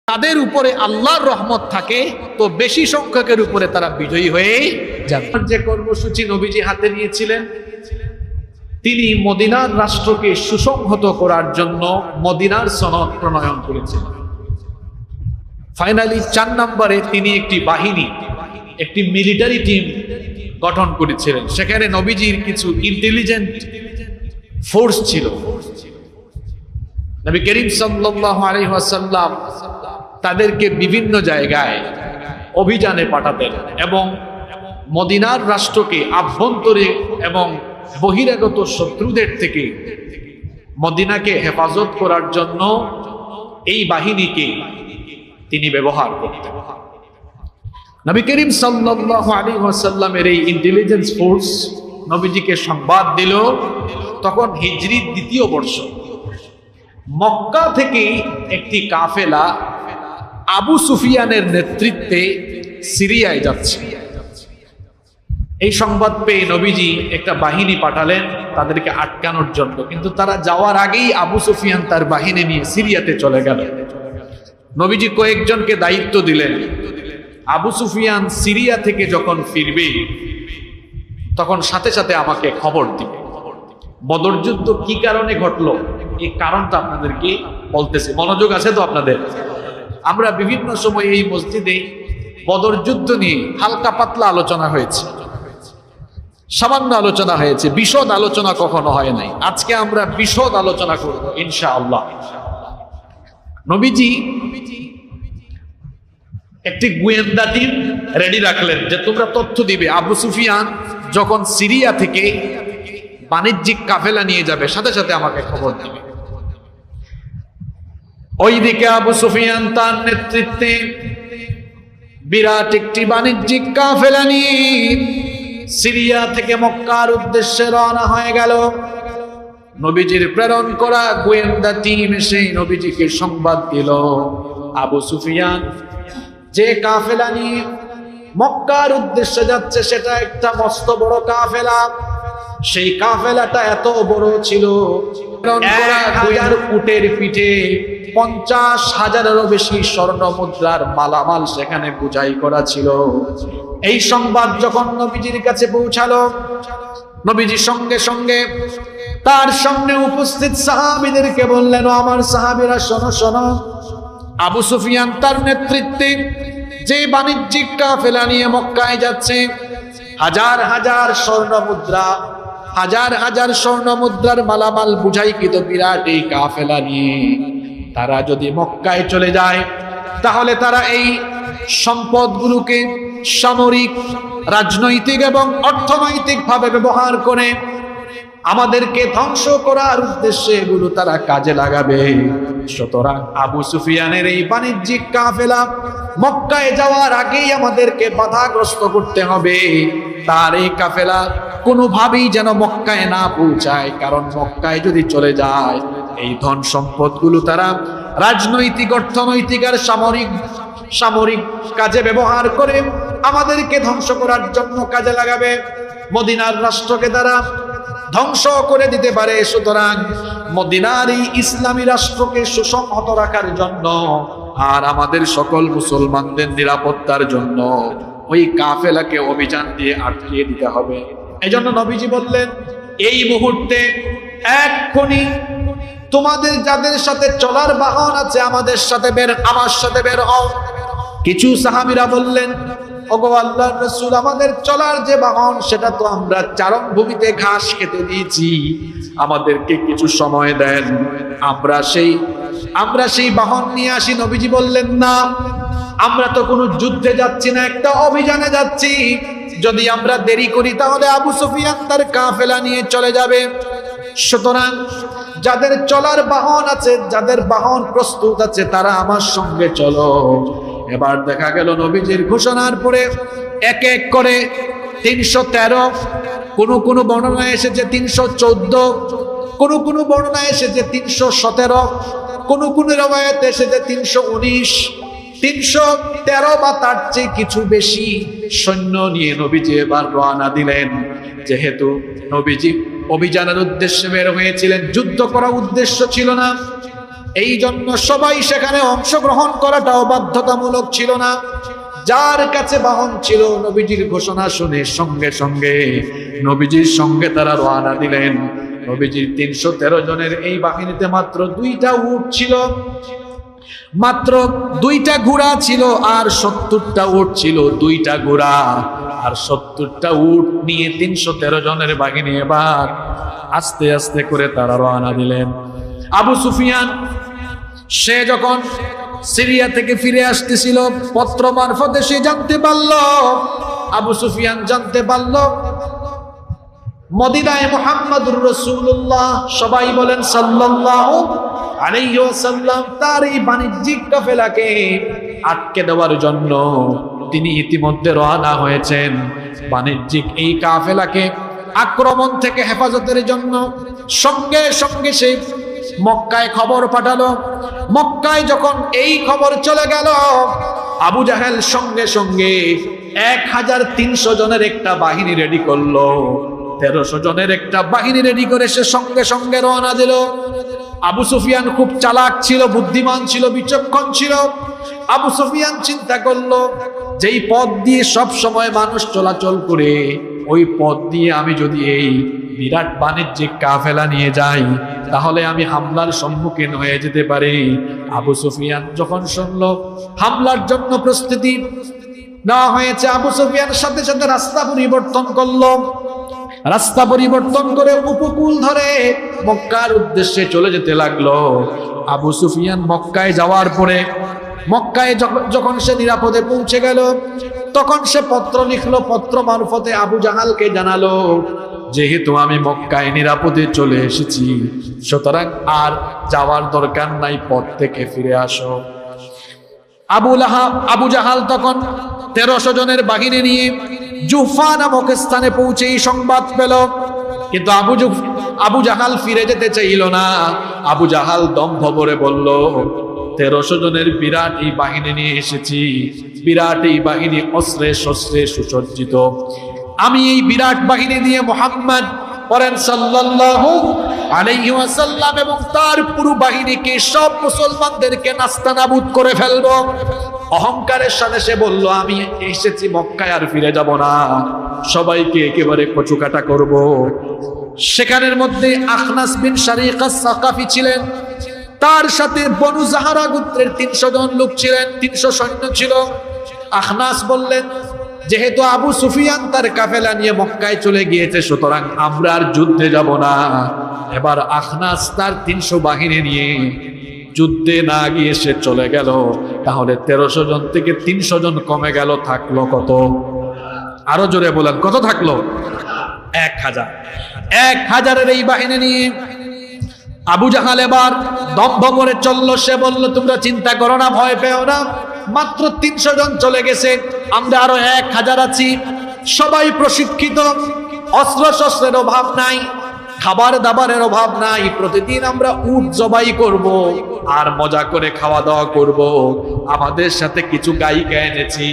তাদের উপরে আল্লাহর রহমত থাকে, তো বেশি সংখ্যকের উপরে তারা বিজয়ী হয়ে যাবে। যে কর্মসূচি নবীজি হাতে নিয়েছিলেন, তিনি মদিনার রাষ্ট্রকে সুসংহত করার জন্য মদিনার সনদ প্রণয়ন করেছিলেন। ফাইনালি 4 নম্বরে তিনি একটি বাহিনী, একটি মিলিটারি টিম গঠন করেছিলেন। সেখানে নবীজির কিছু ইন্টেলিজেন্ট ফোর্স ছিল। নবী করিম সাল্লাল্লাহু আলাইহি ওয়াসাল্লাম তাদেরকে বিভিন্ন জায়গায় অভিযানে পাঠাতেন এবং মদিনার রাষ্ট্রকে আভ্যন্তরে এবং বহিরাগত শত্রুদের থেকে মদিনাকে হেফাজত করার জন্য এই বাহিনীকে তিনি ব্যবহার করতেন। নবী করিম সাল্লাল্লাহু আলাইহি ওয়াসাল্লামের এই ইন্টেলিজেন্স ফোর্স নবীজিকে সংবাদ দিল, তখন হিজরির 2য় বর্ষ, মক্কা থেকে একটি কাফেলা আবু সুফিয়ানের নেতৃত্বে সিরিয়ায় যাচ্ছে। এই সংবাদ পেয়ে নবীজি একটা বাহিনী পাঠালেন তাদেরকে আটকানোর জন্য, কিন্তু তারা যাওয়ার আগেই আবু সুফিয়ান তার বাহিনী নিয়ে সিরিয়াতে চলে গেল। নবীজি কয়েকজনকে দায়িত্ব দিলেন, আবু সুফিয়ান সিরিয়া থেকে যখন ফিরবে তখন সাথে সাথে আমাকে খবর দিবে। বদর যুদ্ধ কি কারণে ঘটলো এই কারণটা আপনাদেরকে বলতেছি, মনোযোগ আছে তো আপনাদের? আমরা বিভিন্ন সময় এই মসজিদে বদর যুদ্ধ নিয়ে হালকা পাতলা আলোচনা হয়েছে, সামান্য আলোচনা হয়েছে, বিশদ আলোচনা কখনো হয় নাই। আজকে আমরা বিশদ আলোচনা করব ইনশাআল্লাহ। নবীজি একটি গোয়েন্দা টিম রেডি রাখলেন যে তোমরা তথ্য দিবে আবু সুফিয়ান যখন সিরিয়া থেকে বাণিজ্যিক কাফেলা নিয়ে যাবে সাথে সাথে আমাকে খবর দিবে। ওইদিকে আবু সুফিয়ান তার নেতৃত্বে বিরাট একটি বাণিজ্যিক কাফেলা নিয়ে সিরিয়া থেকে মক্কার উদ্দেশ্যে রওনা হয়ে গেল। নবীজির প্রেরণ করা গোয়েন্দা টিম এসে নবীজিকে সংবাদ দিল, আবু সুফিয়ান যে কাফেলা নিয়ে মক্কার উদ্দেশ্যে যাচ্ছে সেটা একটা মস্ত বড় কাফেলা। সেই কাফেলাটা এত বড় ছিল, 1000 উটের পিঠে 50,000-এরও বেশি স্বর্ণ মুদ্রার মালামাল সেখানে বোঝাই করা ছিল। এই সংবাদ যখন নবীজির কাছে পৌঁছালো, নবীজি সঙ্গে সঙ্গে তার সামনে উপস্থিত সাহাবীদেরকে বললেন, ও আমার সাহাবীরা শোনো শোনো, আবু সুফিয়ান তার নেতৃত্বে যে বাণিজ্যিক কাফেলা নিয়ে মক্কায় যাচ্ছে, হাজার হাজার স্বর্ণ মুদ্রা, হাজার হাজার স্বর্ণ মুদ্রার মালামাল বুঝাইকৃত বিরাট এই কাফেলা নিয়ে তারা যদি মক্কায় চলে যায়, তাহলে তারা এই সম্পদগুলোকে সামরিক, রাজনৈতিক এবং অর্থনৈতিক ভাবে ব্যবহার করে আমাদেরকে ধ্বংস করার উদ্দেশ্যে এগুলো তারা কাজে লাগাবে। সুতরাং আবু সুফিয়ানের এই বাণিজ্যিক কাফেলা মক্কায় যাওয়ার আগেই আমাদেরকে বাধাগ্রস্ত করতে হবে। তার এই কাফেলা কোনোভাবেই যেন মক্কায় না পৌঁছায়, কারণ মক্কায় যদি চলে যায় এই ধন সম্পদগুলো তারা রাজনৈতিক, অর্থনৈতিক আর সামরিক কাজে ব্যবহার করে আমাদেরকে ধ্বংস করার জন্য কাজে লাগাবে। মদিনার রাষ্ট্রকে তারা ধ্বংস করে দিতে পারে। সুতরাং মদিনার এই ইসলামী রাষ্ট্রকে সুসংহত রাখার জন্য আর আমাদের সকল মুসলমানদের নিরাপত্তার জন্য ওই কাফেলাকে অভিযান দিয়ে আটকিয়ে দিতে হবে। এই জন্য নবীজি বললেন, এই মুহূর্তে এক্ষুনি তোমাদের যাদের সাথে চলার বাহন আছে আমার সাথে বের হও। কিছু সাহাবীরা বললেন, ওগো আল্লাহর রাসূল, আমাদের চলার যে বাহন সেটা তো আমরা চারণভূমিতে ঘাস খেতে দিয়েছি, আমাদেরকে কিছু সময় দেন, আমরা সেই বাহন নিয়ে আসি। নবীজি বললেন, না, আমরা তো কোনো যুদ্ধে যাচ্ছি না, একটা অভিযানে যাচ্ছি। যদি আমরা দেরি করি তাহলে আবু সুফিয়ান তার কাফেলা নিয়ে চলে যাবে। সুতরাং যাদের চলার বাহন আছে, যাদের বাহন প্রস্তুত আছে, তারা আমার সঙ্গে চলো। এবার দেখা গেল নবীজির ঘোষণার পরে এক এক করে 313, কোন বর্ণনায় এসেছে 314, কোন বর্ণনায় এসেছে 317, কোন রওয়ায়াতে এসেছে 319, 313 বা তার চেয়ে কিছু বেশি সৈন্য নিয়ে নবীজি এবার রওনা দিলেন। যেহেতু নবীজি অভিযানের উদ্দেশ্যে বের হয়েছিলেন, যুদ্ধ করার উদ্দেশ্য ছিল না, এই জন্য সবাই সেখানে অংশগ্রহণ করাটাও বাধ্যতামূলক ছিল না। যার কাছে বাহন ছিল নবীজির ঘোষণা শুনে সঙ্গে সঙ্গে নবীজির সঙ্গে তারা রওনা দিলেন। নবীজির 313 জনের এই বাহিনীতে মাত্র 2টা উট ছিল, মাত্র 2টা ঘোড়া ছিল, আর 70টা উট ছিল। 2টা ঘোড়া আর 70টা উট নিয়ে 313 জনের বাহিনী এবার আস্তে আস্তে করে তারা রওনা দিলেন। আবু সুফিয়ান সে যখন সিরিয়া থেকে ফিরে আসতেছিল, পত্র মারফতে সে জানতে পারল, আবু সুফিয়ান জানতে পারল মদিনায় মুহাম্মদুর রাসূলুল্লাহ, সবাই বলেন সাল্লাল্লাহু আলাইহি ওয়াসাল্লাম, তার এই বাণিজ্যিক কাফেলাকে আটকে দেওয়ার জন্য তিনি ইতিমধ্যে রওনা হয়েছেন। বাণিজ্যিক এই কাফেলাকে আক্রমণ থেকে হেফাজতের জন্য সঙ্গে সঙ্গে সে মক্কায় খবর পাঠালো। মক্কায় যখন এই খবর চলে গেল, আবু জাহেল সঙ্গে সঙ্গে 1300 জনের একটা বাহিনী রেডি করলো। 1300 জনের একটা বাহিনী রেডি করে সে সঙ্গে সঙ্গে রওনা দিল। আবু সুফিয়ান খুব চালাক ছিল, বুদ্ধিমান ছিল, বিচক্ষণ ছিল। আবু সুফিয়ান চিন্তা করলো, যেই পথ দিয়ে সব সময় মানুষ চলাচল করে, ওই পথ দিয়ে আমি যদি এই বিরাট বাণিজ্যিক কাফেলা নিয়ে যাই, তাহলে আমি হামলার সম্মুখীন হয়ে যেতে পারি। আবু সুফিয়ান যখন শুনলো হামলার জন্য প্রস্তুতি নেওয়া হয়েছে, আবু সুফিয়ান সাথে সাথে রাস্তা পরিবর্তন করলো। রাস্তা পরিবর্তন করে উপকূল ধরে মক্কার উদ্দেশ্যে চলে যেতে লাগলো। আবু সুফিয়ান মক্কায় যাওয়ার পরে, মক্কায় যখন সে নিরাপদে পৌঁছে গেল, তখন সে পত্র লিখলো। পত্র মারফতে আবু জাহালকে জানালো, যেহেতু আমি মক্কায় নিরাপদে চলে এসেছি, সুতরাং আর যাওয়ার দরকার নাই, পথ থেকে ফিরে আসো। আবু জাহাল তখন 1300 জনের বাহিনী নিয়ে জুহফা নামক স্থানে পৌঁছে সংবাদ পেল, কিন্তু আবু জাহাল ফিরে যেতে চাইল না। আবু জাহাল দম্ভ ভরে বলল, 1300 জনের বিরাট এই বাহিনী নিয়ে এসেছি, বিরাট এই বাহিনী অস্ত্রে শস্ত্রে সুসজ্জিত। আমি এই বিরাট বাহিনী দিয়ে মুহাম্মদ পরেন সাল্লাল্লাহু আলাইহি ওয়াসাল্লাম এবং তার পুরো বাহিনীকে, সব মুসলমানদেরকে নাস্তানাবুদ করে ফেলবো। অহংকারের সাথে সে বলল, আমি এসেছি মক্কায়, আর ফিরে যাব না, সবাইকে একেবারে কচুকাটা করব। সেখানের মধ্যে আখনাস বিন শারিকাস সাকাফি ছিলেন, তার সাথে বনু জাহারা গোত্রের 300 জন লোক ছিলেন, 300 সৈন্য ছিল। আখনাস বললেন, যেহেতু আবু সুফিয়ান তার কাফেলা নিয়ে মক্কায় চলে গিয়েছে, সুতরাং আমরা আর যুদ্ধে যাব না। এবার আখনাস তার 300 বাহিনী নিয়ে যুদ্ধে না গিয়ে সে চলে গেল। তাহলে 1300 জন থেকে 300 জন কমে গেল, থাকলো কত? আরো জোরে বলেন, কত থাকলো? 1000। 1000-এর এই বাহিনী নিয়ে আবু জাহাল এবার দম্ভ করে চললো। সে বলল, তোমরা চিন্তা করো না, ভয় পেও না, মাত্র 300 জন চলে গেছে, আমরা আরো 1000 আছি, সবাই প্রশিক্ষিত, অস্ত্র শস্ত্রের অভাব নাই, খাবার দাবারের অভাব নাই, প্রতিদিন আমরা উট জবাই করব আর মজা করে খাওয়া দাওয়া করব। আমাদের সাথে কিছু গায়িকা এনেছি,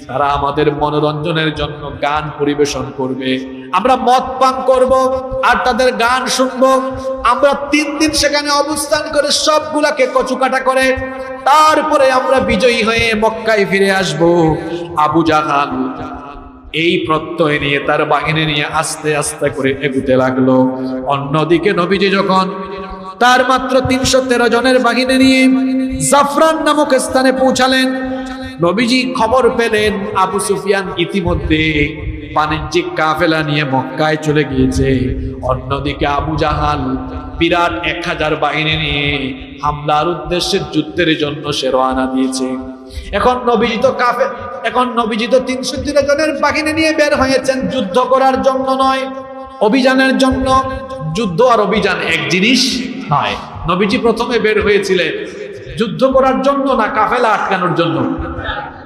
তারা আমাদের মনোরঞ্জনের জন্য গান পরিবেশন করবে, আমরা মদ পান করব আর তাদের গান শুনব। আমরা 3 দিন সেখানে অবস্থান করে সবগুলাকে কচুকাটা করে তারপরে আমরা বিজয়ী হয়ে মক্কায় ফিরে আসব। আবু জাহাল এই প্রত্যয় নিয়ে তার বাহিনী নিয়ে আস্তে আস্তে করে এগুতে লাগলো। অন্যদিকে নবীজি যখন তার মাত্র 313 জনের বাহিনী নিয়ে জাফরান নামক স্থানে পৌঁছালেন, নবীজি খবর পেলেন আবু সুফিয়ান ইতিমধ্যে বাণিজ্যিক কাফেলা নিয়ে মক্কায় চলে গিয়েছে। অন্যদিকে আবু জাহাল বিরাট 1000 বাহিনী নিয়ে হামলার উদ্দেশ্যে যুদ্ধের জন্য সে রওনা দিয়েছে। এখন নবীজি তো 313 জনের বাহিনী নিয়ে বের হয়েছেন যুদ্ধ করার জন্য নয়, অভিযানের জন্য। যুদ্ধ আর অভিযান এক জিনিস নয়। নবীজি প্রথমে বের হয়েছিলেন যুদ্ধ করার জন্য না কাফেলা আটকানোর জন্য?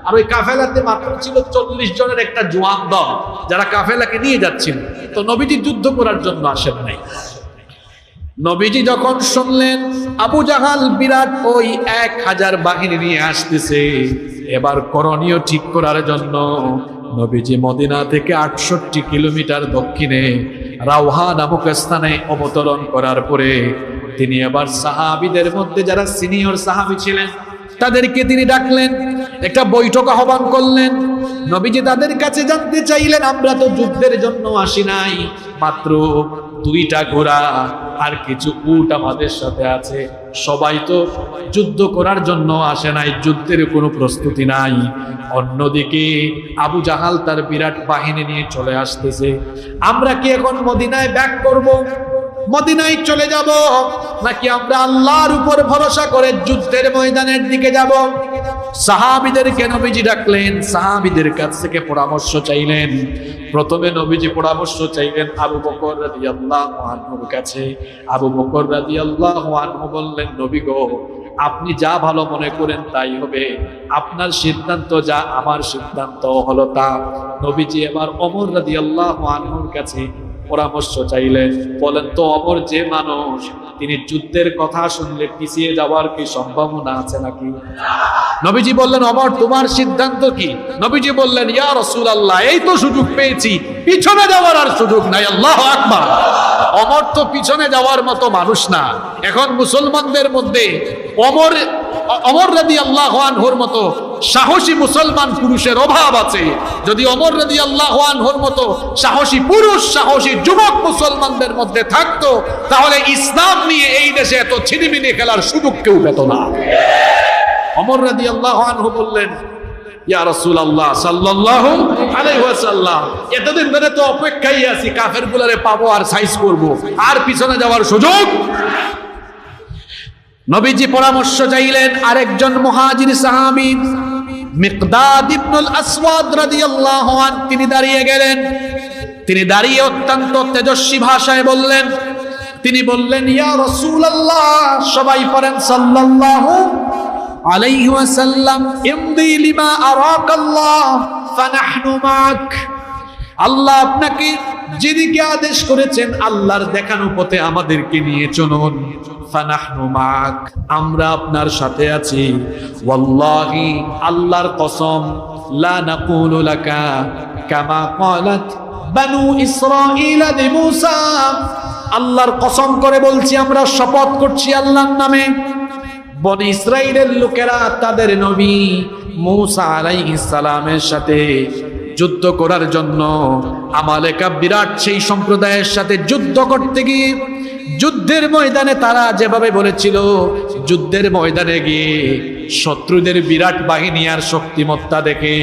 আর ওই কাফেলাতে মাত্র ছিল 40 জনের একটা জওয়ান দল, যারা কাফেলাকে নিয়ে যাচ্ছিল। তো নবীজি যুদ্ধ করার জন্য আসেন নাই। নবীজি যখন শুনলেন আবু জাহাল বিরাট ওই 1000 বাহিনী নিয়ে আসতেছে, এবার করণীয় ঠিক করার জন্য নবীজি মদিনা থেকে 68 কিলোমিটার দক্ষিণে রাওহা নামক স্থানে অবতরণ করার পরে তিনি আবার সাহাবীদের মধ্যে যারা সিনিয়র সাহাবী ছিলেন তাদেরকে তিনি ডাকলেন, একটা বৈঠক আহ্বান করলেন। নবীজি তাদের কাছে জানতে চাইলেন, আমরা তো যুদ্ধের জন্য আসি নাই, মাত্র 2টা ঘোড়া আর কিছু উট আমাদের সাথে আছে, সবাই তো যুদ্ধ করার জন্য আসে নাই, যুদ্ধের কোনো প্রস্তুতি নাই। অন্যদিকে আবু জাহাল তার বিরাট বাহিনী নিয়ে চলে আসতেছে। আমরা কি এখন মদিনায় ব্যাক করব, মদিনায় চলে যাব, নাকি আমরা আল্লাহর উপর ভরসা করে যুদ্ধের ময়দানের দিকে যাব? সাহাবীদেরকে নবীজি ডাকলেন, সাহাবীদের কাছ থেকে পরামর্শ চাইলেন। প্রথমে নবীজি পরামর্শ চাইলেন আবু বকর রাদিয়াল্লাহু আনহুর কাছে। আবু বকর রাদিয়াল্লাহু আনহু বললেন, নবী গো, আপনি যা ভালো মনে করেন তাই হবে, আপনার সিদ্ধান্ত যা, আমার সিদ্ধান্ত হলো তা। নবীজি এবার ওমর রাদিয়াল্লাহু আনহুর কাছে পরামর্শ চাইলেন। বলেন তো, ওমর যে মানুষ, তিনি যুদ্ধের কথা শুনলে পিছিয়ে যাওয়ার কি সম্ভাবনা আছে নাকি? নবীজি বললেন, ওমর তোমার সিদ্ধান্ত কি? নবীজি বললেন, ইয়া রাসূলুল্লাহ, এই তো সুযোগ পেয়েছি, পিছনে যাওয়ার আর সুযোগ নাই। আল্লাহু আকবার। ওমর তো পিছনে যাওয়ার মতো মানুষ না। এখন মুসলমানদের মধ্যে ওমর রাদিয়াল্লাহু আনহুর মতো সাহসী মুসলমান পুরুষের অভাব আছে। যদি ওমর রাদিয়াল্লাহু আনহুর মতো সাহসী পুরুষ, সাহসী যুবক মুসলমানদের মধ্যে থাকতো, তাহলে ইসলাম নিয়ে এই দেশে এত ছিনিমিনি খেলার সুযোগ কেউ পেত না। ওমর রাদিয়াল্লাহু আনহু বললেন, ইয়া রাসূলুল্লাহ সাল্লাল্লাহু আলাইহি ওয়াসাল্লাম, এতদিন ধরে তো অপেক্ষায় আছি, কাফেরগুলোরে পাবো আর সাইজ করব, আর পিছনে যাওয়ার সুযোগ। নবীজি পরামর্শ চাইলেন আরেকজন মুহাজির সাহাবী মিকদাদ ইবনুল আসওয়াদ রাদিয়াল্লাহু আনহু। তিনি দাঁড়িয়ে গেলেন। তিনি দাঁড়িয়ে অত্যন্ত তেজস্বী ভাষায় বললেন, তিনি বললেন, ইয়া রাসূলুল্লাহ, সবাই পড়েন সাল্লাল্লাহু আলাইহি ওয়াসাল্লাম, ইমদি লিমা আরাকাল্লাহ ফানাহনু মাক। আল্লাহ আপনাকে যেদিকে আদেশ করেছেন, আল্লাহর দেখানো পথে আমাদেরকে নিয়ে চলুন। ফানাহনু মাক, আমরা আপনার সাথে আছি। ওয়াল্লাহি, আল্লাহর কসম, লা নাকুলু লাকা কামা ক্বালাত বানু ইসরাঈল লিমূসা। আল্লাহর কসম করে বলছি, আমরা শপথ করছি আল্লাহর নামে, বনি ইসরাঈলের লোকেরা তাদের নবী মূসা আলাইহিস সালামের সাথে যুদ্ধ করার জন্য আমালেকা বিরাট সেই সম্প্রদায়ের সাথে যুদ্ধ করতে গিয়ে যুদ্ধের ময়দানে তারা যেভাবে বলেছিল, যুদ্ধের ময়দানে গিয়ে শত্রুদের বিরাট বাহিনী আর শক্তিমত্তা দেখে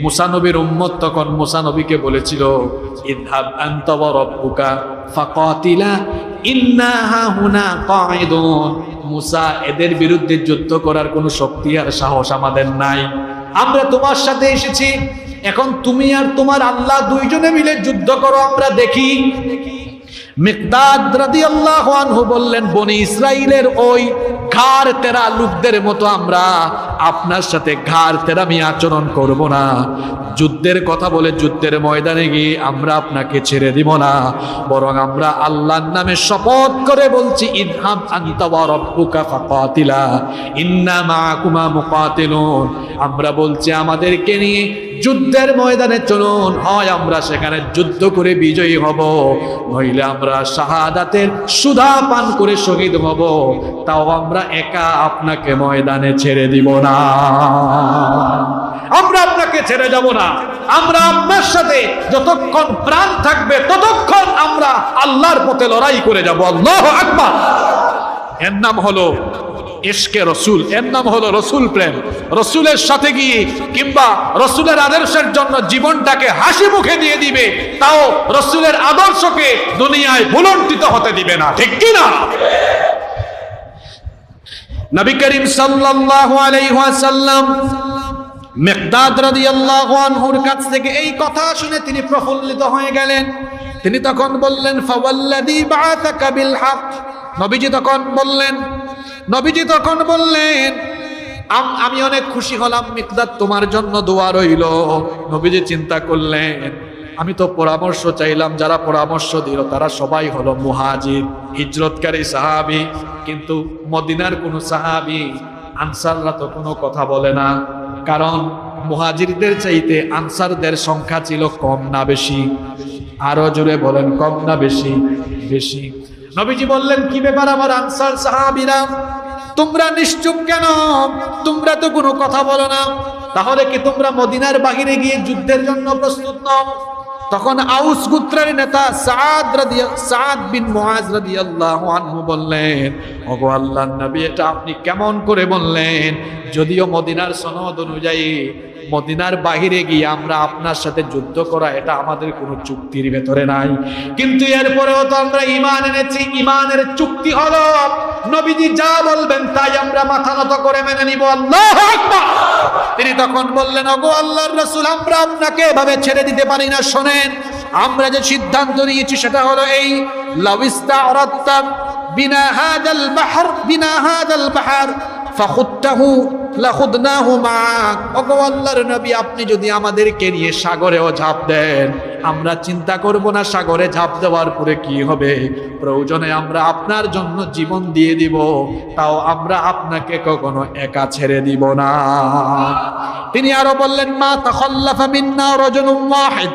মুসা নবীর উম্মত তখন মুসা নবীকে বলেছিল, ইযহাব আনতা ওয়া রাব্বুকা ফাকাতিলা ইন্না হাহুনা কাঈদুন। মুসা, এদের বিরুদ্ধে যুদ্ধ করার কোনো শক্তি আর সাহস আমাদের নাই, আমরা তোমার সাথে এসেছি, এখন তুমি আর তোমার আল্লাহ দুইজনে মিলে যুদ্ধ করো, আমরা দেখি। মিকদাদ রাদিয়াল্লাহু আনহু বললেন, বনি ইসরাইলের ওই ঘাড় তেরা লোকদের মতো আমরা আপনার সাথে ঘাড় তেরামি আচরণ করব না। যুদ্ধের কথা বলে যুদ্ধের ময়দানে গিয়ে আমরা আপনাকে ছেড়ে দিব না, বরং আমরা আল্লাহর নামে শপথ করে বলছি, ইযহাব আনতা ওয়া রাব্বুকা ফাকাতিলা ইন্না মাআকুমা মুকাতিলুন। আমরা বলছি আমাদেরকে নিয়ে যুদ্ধের ময়দানে চলুন, হয় আমরা সেখানে যুদ্ধ করে বিজয়ী হব, নইলে আমরা শাহাদাতের সুধা পান করে শহীদ হব, তাও আমরা একা আপনাকে ময়দানে ছেড়ে দিব না, আমরা আপনাকে ছেড়ে যাব না, আমরা আপনার সাথে যতক্ষণ প্রাণ থাকবে ততক্ষণ আমরা আল্লাহর পথে লড়াই করে যাব। আল্লাহু আকবার। এর নাম হলো ইশকে রসুল, এর নাম হলো রসুল প্রেম। রসুলের সাথে গিয়ে কিংবা রসুলের আদর্শের জন্য জীবনটাকে হাসি মুখে দিয়ে দিবে, তাও রসুলের আদর্শকে দুনিয়ায় ভুলণ্ঠিত হতে দিবে না, ঠিক কি না? নবী করিম সাল্লাল্লাহু আলাইহি ওয়াসাল্লাম মিকদাদ রাদিয়াল্লাহু আনহুর কাছ থেকে এই কথা শুনে তিনি প্রফুল্লিত হয়ে গেলেন। তিনি তখন বললেন, ফাওয়াল্লাযী বাআসাকা বিল হক। নবীজি তখন বললেন, আমি অনেক খুশি হলাম মিকদাদ, তোমার জন্য দোয়া রইল। নবীজি চিন্তা করলেন, আমি তো পরামর্শ চাইলাম, যারা পরামর্শ দিল তারা সবাই হলো মুহাজির, হিজরতকারী সাহাবী, কিন্তু মদিনার কোনো সাহাবী আনসাররা তো কোনো কথা বলে না, কারণ মুহাজিরদের চাইতে আনসারদের সংখ্যা ছিল কম না বেশি? আরো জোরে বলেন, কম না বেশি? বেশি। নবীজি বললেন, কি ব্যাপার আমার আনসার সাহাবীরা, তোমরা নিশ্চুপ কেন? তোমরা তো কোনো কথা বলো না, তাহলে কি তোমরা মদিনার বাহিরে গিয়ে যুদ্ধের জন্য প্রস্তুত নও? তখন আউস গোত্রের নেতা সাদ বিন মুআজ রাদিয়াল্লাহু আনহু বললেন, ওগো আল্লাহর নবী, এটা আপনি কেমন করে বললেন? যদিও মদিনার সনদ অনুযায়ী মদিনার বাহিরে গিয়ে আমরা আপনার সাথে যুদ্ধ করা এটা আমাদের কোনো চুক্তির ভেতরে নাই, কিন্তু এরপরেও তো আমরা ঈমান এনেছি। ঈমানের চুক্তি হলো নবীজি যা বলবেন তাই আমরা মাথা নত করে মেনে নিব। আল্লাহু আকবার। তিনি তখন বললেন, ওগো আল্লাহর রাসূল, আমরা আপনাকে এভাবে ছেড়ে দিতে পারি না। শোনেন, আমরা যে সিদ্ধান্ত নিয়েছি সেটা হলো এই, লাউইস্তা আরাদতা বিনা হাযাল বাহর ফাখুদতাহু লাখুদনাহু মাক। ওগো আল্লাহর নবী, আপনি যদি আমাদেরকে নিয়ে সাগরেও ঝাঁপ দেন, আমরা চিন্তা করব না সাগরে ঝাঁপ দেওয়ার পরে কি হবে। প্রয়োজনে আমরা আপনার জন্য জীবন দিয়ে দিব, তাও আমরা আপনাকে কখনো একা ছেড়ে দিব না। তিনি আরো বললেন, মা তাখাল্লাফা মিন্না রাজুলুন ওয়াহিদ,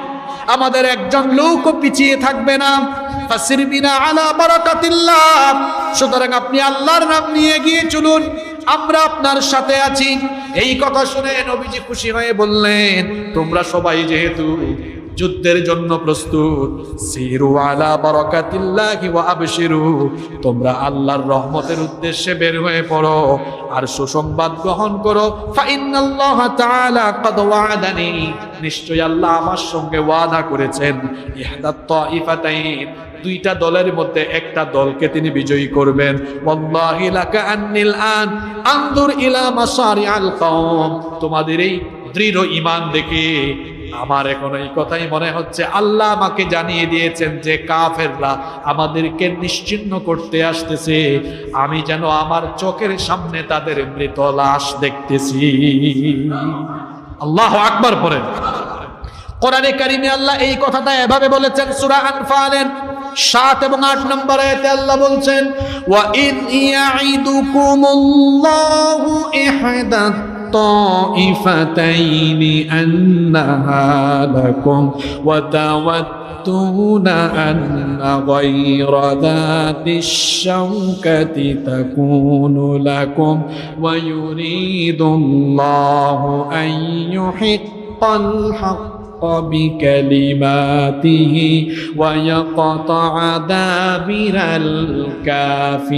আমাদের একজন লোকও পিছিয়ে থাকবে না। ফাসির বিনা আলা বারাকাতিল্লাহ, সুতরাং আপনি আল্লাহর নাম নিয়ে গিয়ে চলুন, আমরা আপনার সাথে আছি। এই কথা শুনে নবীজি খুশি হয়ে বললেন, তোমরা সবাই যেহেতু যুদ্ধের জন্য প্রস্তুত, সিরু আলা বারাকাতিল্লাহি ওয়া আবশিরু, তোমরা আল্লাহর রহমতের উদ্দেশ্যে বের হয়ে পড়ো আর সুসংবাদ গ্রহণ করো। ফা ইন্নাল্লাহা তাআলা ক্বাদ ওয়া'দানি, নিশ্চয়ই আল্লাহ আমার সঙ্গে ওয়াদা করেছেন, ইহদাত তাইফাতাইন, দুইটা দলের মধ্যে একটা দলকে তিনি বিজয়ী করবেন। ওয়াল্লাহি লাকা আন্নিল আন আনজুর ইলা মাসারিআল কওম, তোমাদের এই দৃঢ় ঈমান দেখে আমার এখন এই কথাই মনে হচ্ছে, আল্লাহ আমাকে জানিয়ে দিয়েছেন যে কাফেররা আমাদেরকে নিশ্চিহ্ন করতে আসতেছে, আমি যেন আমার চোখের সামনে তাদের মৃত লাশ দেখতেছি। আল্লাহু আকবার পড়েন। কোরআনে কারিমে আল্লাহ এই কথাটা এভাবে বলেছেন, সূরা আনফালের 7 এবং 8 নম্বর আয়াতে আল্লাহ বলছেন, ওয়া ইন ইয়াইদুকুমুল্লাহু ইহদাত طائفتين أنها لكم وتودون أن غير ذات الشوكة تكون لكم ويريد الله أن يحق الحق بكلماته ويقطع دابر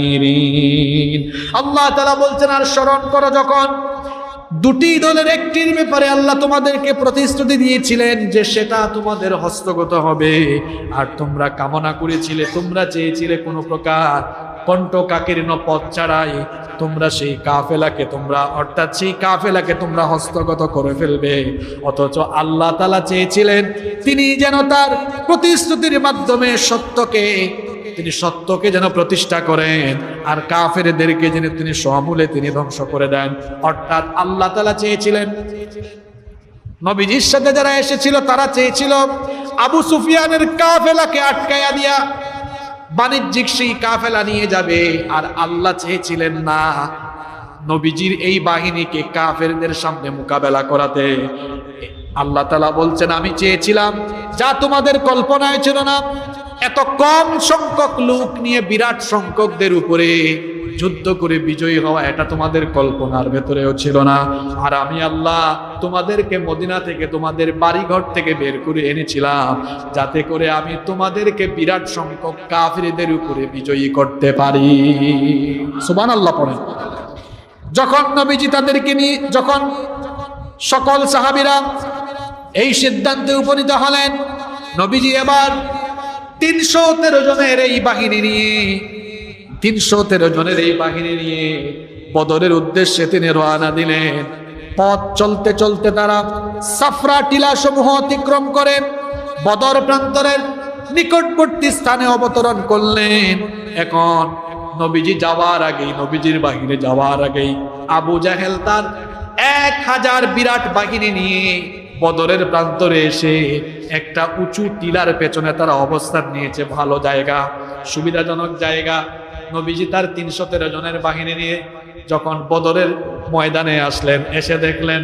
الكافرين। আল্লাহ তাআলা বলছেন, আর স্মরণ করো যখন দুটি দলের একটির ব্যাপারে আল্লাহ তোমাদেরকে প্রতিশ্রুতি দিয়েছিলেন যে সেটা তোমাদের হস্তগত হবে, আর তোমরা কামনা করেছিলে, তোমরা চেয়েছিলে কোনো প্রকার কণ্টকাকীর্ণ পথ ছাড়াই তোমরা সেই কাফেলাকে তোমরা হস্তগত করে ফেলবে। অথচ আল্লাহ তাআলা চেয়েছিলেন তিনি যেন তার প্রতিশ্রুতির মাধ্যমে সত্যকে যেন প্রতিষ্ঠা করেন, আর কাফেরদেরকে যেন তিনি সমূলে তিনি ধ্বংস করে দেন। অর্থাৎ আল্লাহ তাআলা চেয়েছিলেন, নবীজির সাথে যারা এসেছিল তারা চেয়েছিল আবু সুফিয়ানের কাফেলাকে আটকায়া দিয়া বাণিজ্যিক সেই কাফেলা নিয়ে যাবে, আর আল্লাহ চেয়েছিলেন না, নবীজির এই বাহিনীকে কাফেরদের সামনে মোকাবেলা করাতে। আল্লাহ তাআলা বলছেন, আমি চেয়েছিলাম যা তোমাদের কল্পনায় ছিল না, এত কম সংখ্যক লোক নিয়ে বিরাট সংখ্যকদের উপরে যুদ্ধ করে বিজয়ী হওয়া, এটা তোমাদের কল্পনার ভেতরেও ছিল না। আর আমি আল্লাহ তোমাদেরকে মদিনা থেকে, তোমাদের বাড়িঘর থেকে বের করে এনেছিলাম যাতে করে আমি তোমাদেরকে বিরাট সংখ্যক কাফিরদের উপরে বিজয়ী করতে পারি। সুবহানাল্লাহ পড়েন। যখন নবীজি তাদেরকে নিয়ে, যখন সকল সাহাবীরা এই সিদ্ধান্তে উপনীত হলেন, নবীজি এবার 313 জনের এই বাহিনী নিয়ে বদরের উদ্দেশ্যে তিনি রওনা দিলেন। পথ চলতে চলতে তারা সাফরা টিলা সমূহ অতিক্রম করে বদর প্রান্তরের নিকটবর্তী স্থানে অবতরণ করলেন। এখন নবীজির বাহিনী যাওয়ার আগেই আবু জাহেল তার 1000 বিরাট বাহিনী নিয়ে বদরের প্রান্তরে এসে একটা উঁচু টিলার পেছনে তারা অবস্থান নিয়েছে। ভালো জায়গা, সুবিধাজনক জায়গা। নবীজি তার 313 জনের বাহিনী নিয়ে যখন বদরের ময়দানে আসলেন, এসে দেখলেন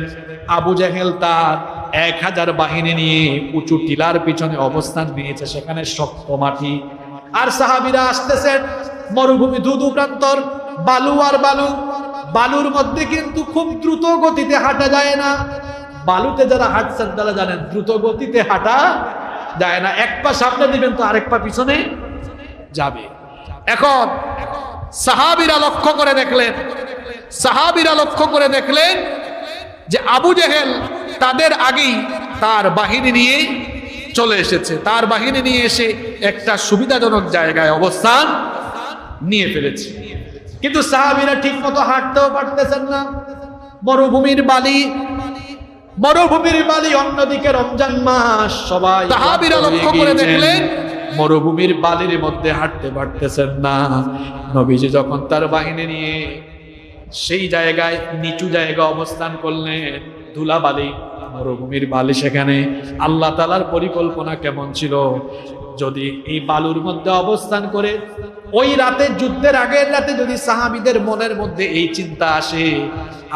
আবু জাহেল তার 1000 বাহিনী নিয়ে উঁচু টিলার পিছনে অবস্থান নিয়েছে, সেখানে শক্ত মাটি। আর সাহাবীরা আসতেছেন, মরুভূমি, ধুধু প্রান্তর, বালু আর বালু। বালুর মধ্যে কিন্তু খুব দ্রুত গতিতে হাঁটা যায় না। বালুতে যারা হাঁটছেন তারা জানেন দ্রুত গতিতে হাঁটা যায় না, এক পা সামনে দিবেন তো আরেক পা পিছনে যাবে। এখন সাহাবীরা লক্ষ্য করে দেখলেন যে আবু জেহেল তাদের আগেই তার বাহিনী নিয়ে চলে এসেছে। তার বাহিনী নিয়ে এসে একটা সুবিধাজনক জায়গায় অবস্থান নিয়ে ফেলেছে। কিন্তু সাহাবীরা ঠিক মতো হাঁটতেও পারতেছেন না। মরুভূমির বালি, অন্যদিকে রমজান মাস। সবাই সাহাবীরা লক্ষ্য করে দেখলেন মরুভূমির বালির মধ্যে হাঁটতে পারতেছেন না। নবীজি যখন তার বাহিনী নিয়ে সেই জায়গায়, নিচু জায়গা অবস্থান করলেন, ধুলাবালি, মরুভূমির বালি, সেখানে আল্লাহ তাআলার পরিকল্পনা কেমন ছিল, যদি এই বালুর মধ্যে অবস্থান করে ওই রাতে, যুদ্ধের আগের রাতে যদি সাহাবীদের মনের মধ্যে এই চিন্তা আসে,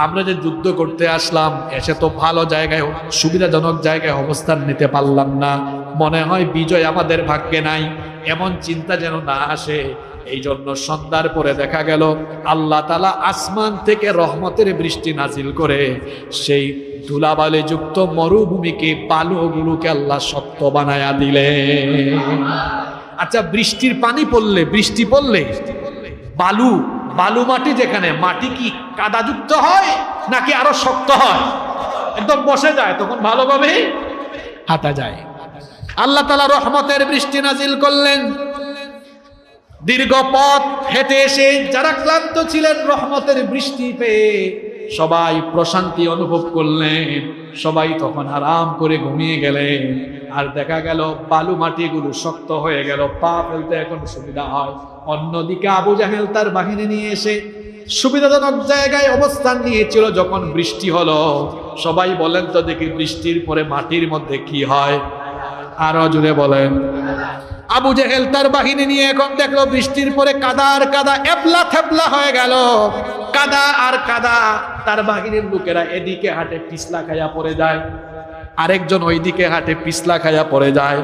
আমরা যে যুদ্ধ করতে আসলাম, এসে তো ভালো জায়গায়, সুবিধাজনক জায়গায় অবস্থান নিতে পারলাম না, মনে হয় বিজয় আমাদের ভাগ্যে নাই, এমন চিন্তা যেন না আসে। এই জন্য সন্ধ্যার পরে দেখা গেল আল্লাহ তাআলা আসমান থেকে রহমতের বৃষ্টি নাজিল করে সেই ধুলাবালি যুক্ত মরুভূমিকে, বালুগুলোকে আল্লাহ শক্ত বানায়া দিলেন। আচ্ছা, বৃষ্টির পানি পড়লে, বৃষ্টি পড়লে বালু মাটি, যেখানে মাটি কি কাদাযুক্ত হয় নাকি আরো শক্ত হয়? একদম বসে যায়, তখন ভালোভাবে হাঁটা যায়। আল্লাহ তাআলা রহমতের বৃষ্টি নাজিল করলেন। দীর্ঘ পথ হেঁটে এসে যারা ক্লান্ত ছিলেন, রহমতের বৃষ্টি পেয়ে সবাই প্রশান্তি অনুভব করলেন। সবাই তখন আরাম করে ঘুমিয়ে গেলেন। আর দেখা গেল বালু মাটিগুলো শক্ত হয়ে গেল, পা ফেলতে এখন সুবিধা হয়। অন্যদিকে আবু জাহেল তার বাহিনী নিয়ে এসে সুবিধাজনক জায়গায় অবস্থান নিয়েছিল। যখন বৃষ্টি হলো, সবাই বলেন তো দেখি, বৃষ্টির পরে মাটির মধ্যে কি হয়? আরো জুড়ে বলেন। আবু জেহেল তার বাহিনী নিয়ে এখন দেখলো বৃষ্টির পরে কাদা আর কাদা, এবলা থেবলা হয়ে গেল, কাদা আর কাদা। তার বাহিনীর লোকেরা এদিকে হাঁটে, পিছলা খাইয়া পড়ে যায়, আরেকজন ওইদিকে হাঁটে, পিছলা খাইয়া পড়ে যায়।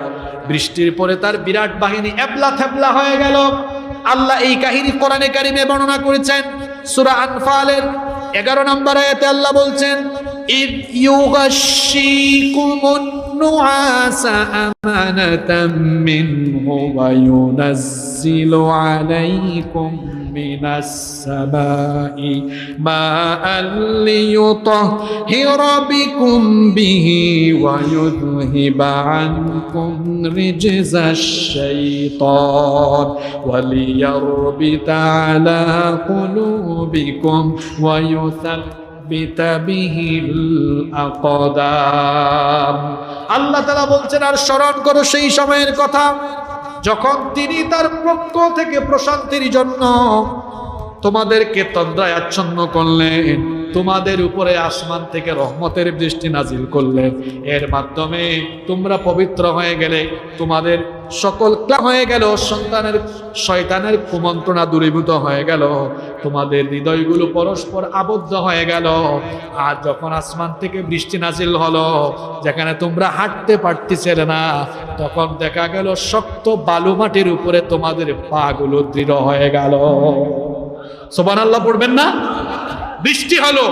বৃষ্টির পরে তার বিরাট বাহিনী এবলা থেবলা হয়ে গেল। আল্লাহ এই কাহিনী কোরআনে কারিমে বর্ণনা করেছেন। সূরা আনফালের 11 নম্বর আয়াতে আল্লাহ বলছেন, إذ يغشيكم النعاس أمانة منه وينزل عليكم من السماء ماء ليطهر بكم به ويذهب عنكم رجز الشيطان وليربط على قلوبكم ويثبت به الأقدام। আল্লাহ তাআলা বলছেন, আর স্মরণ করো সেই সময়ের কথা যখন তিনি তার পক্ষ থেকে প্রশান্তির জন্য তোমাদেরকে তন্দ্রায় আচ্ছন্ন করলেন, তোমাদের উপরে আসমান থেকে রহমতের বৃষ্টি নাজিল করলেন। এর মাধ্যমে তোমরা পবিত্র হয়ে গেলে, তোমাদের সকল ক্লান্ত হয়ে গেল, শয়তানের কুমন্ত্রণা দূরীভূত হয়ে গেল, তোমাদের হৃদয়গুলো পরস্পর আবদ্ধ হয়ে গেল। আর যখন আসমান থেকে বৃষ্টি নাজিল হলো, যেখানে তোমরা হাঁটতে পারতেছিলে না, তখন দেখা গেল শক্ত বালু মাটির উপরে তোমাদের পা গুলো দৃঢ় হয়ে গেল। সুবহানাল্লাহ পড়বেন না? বৃষ্টি হলো,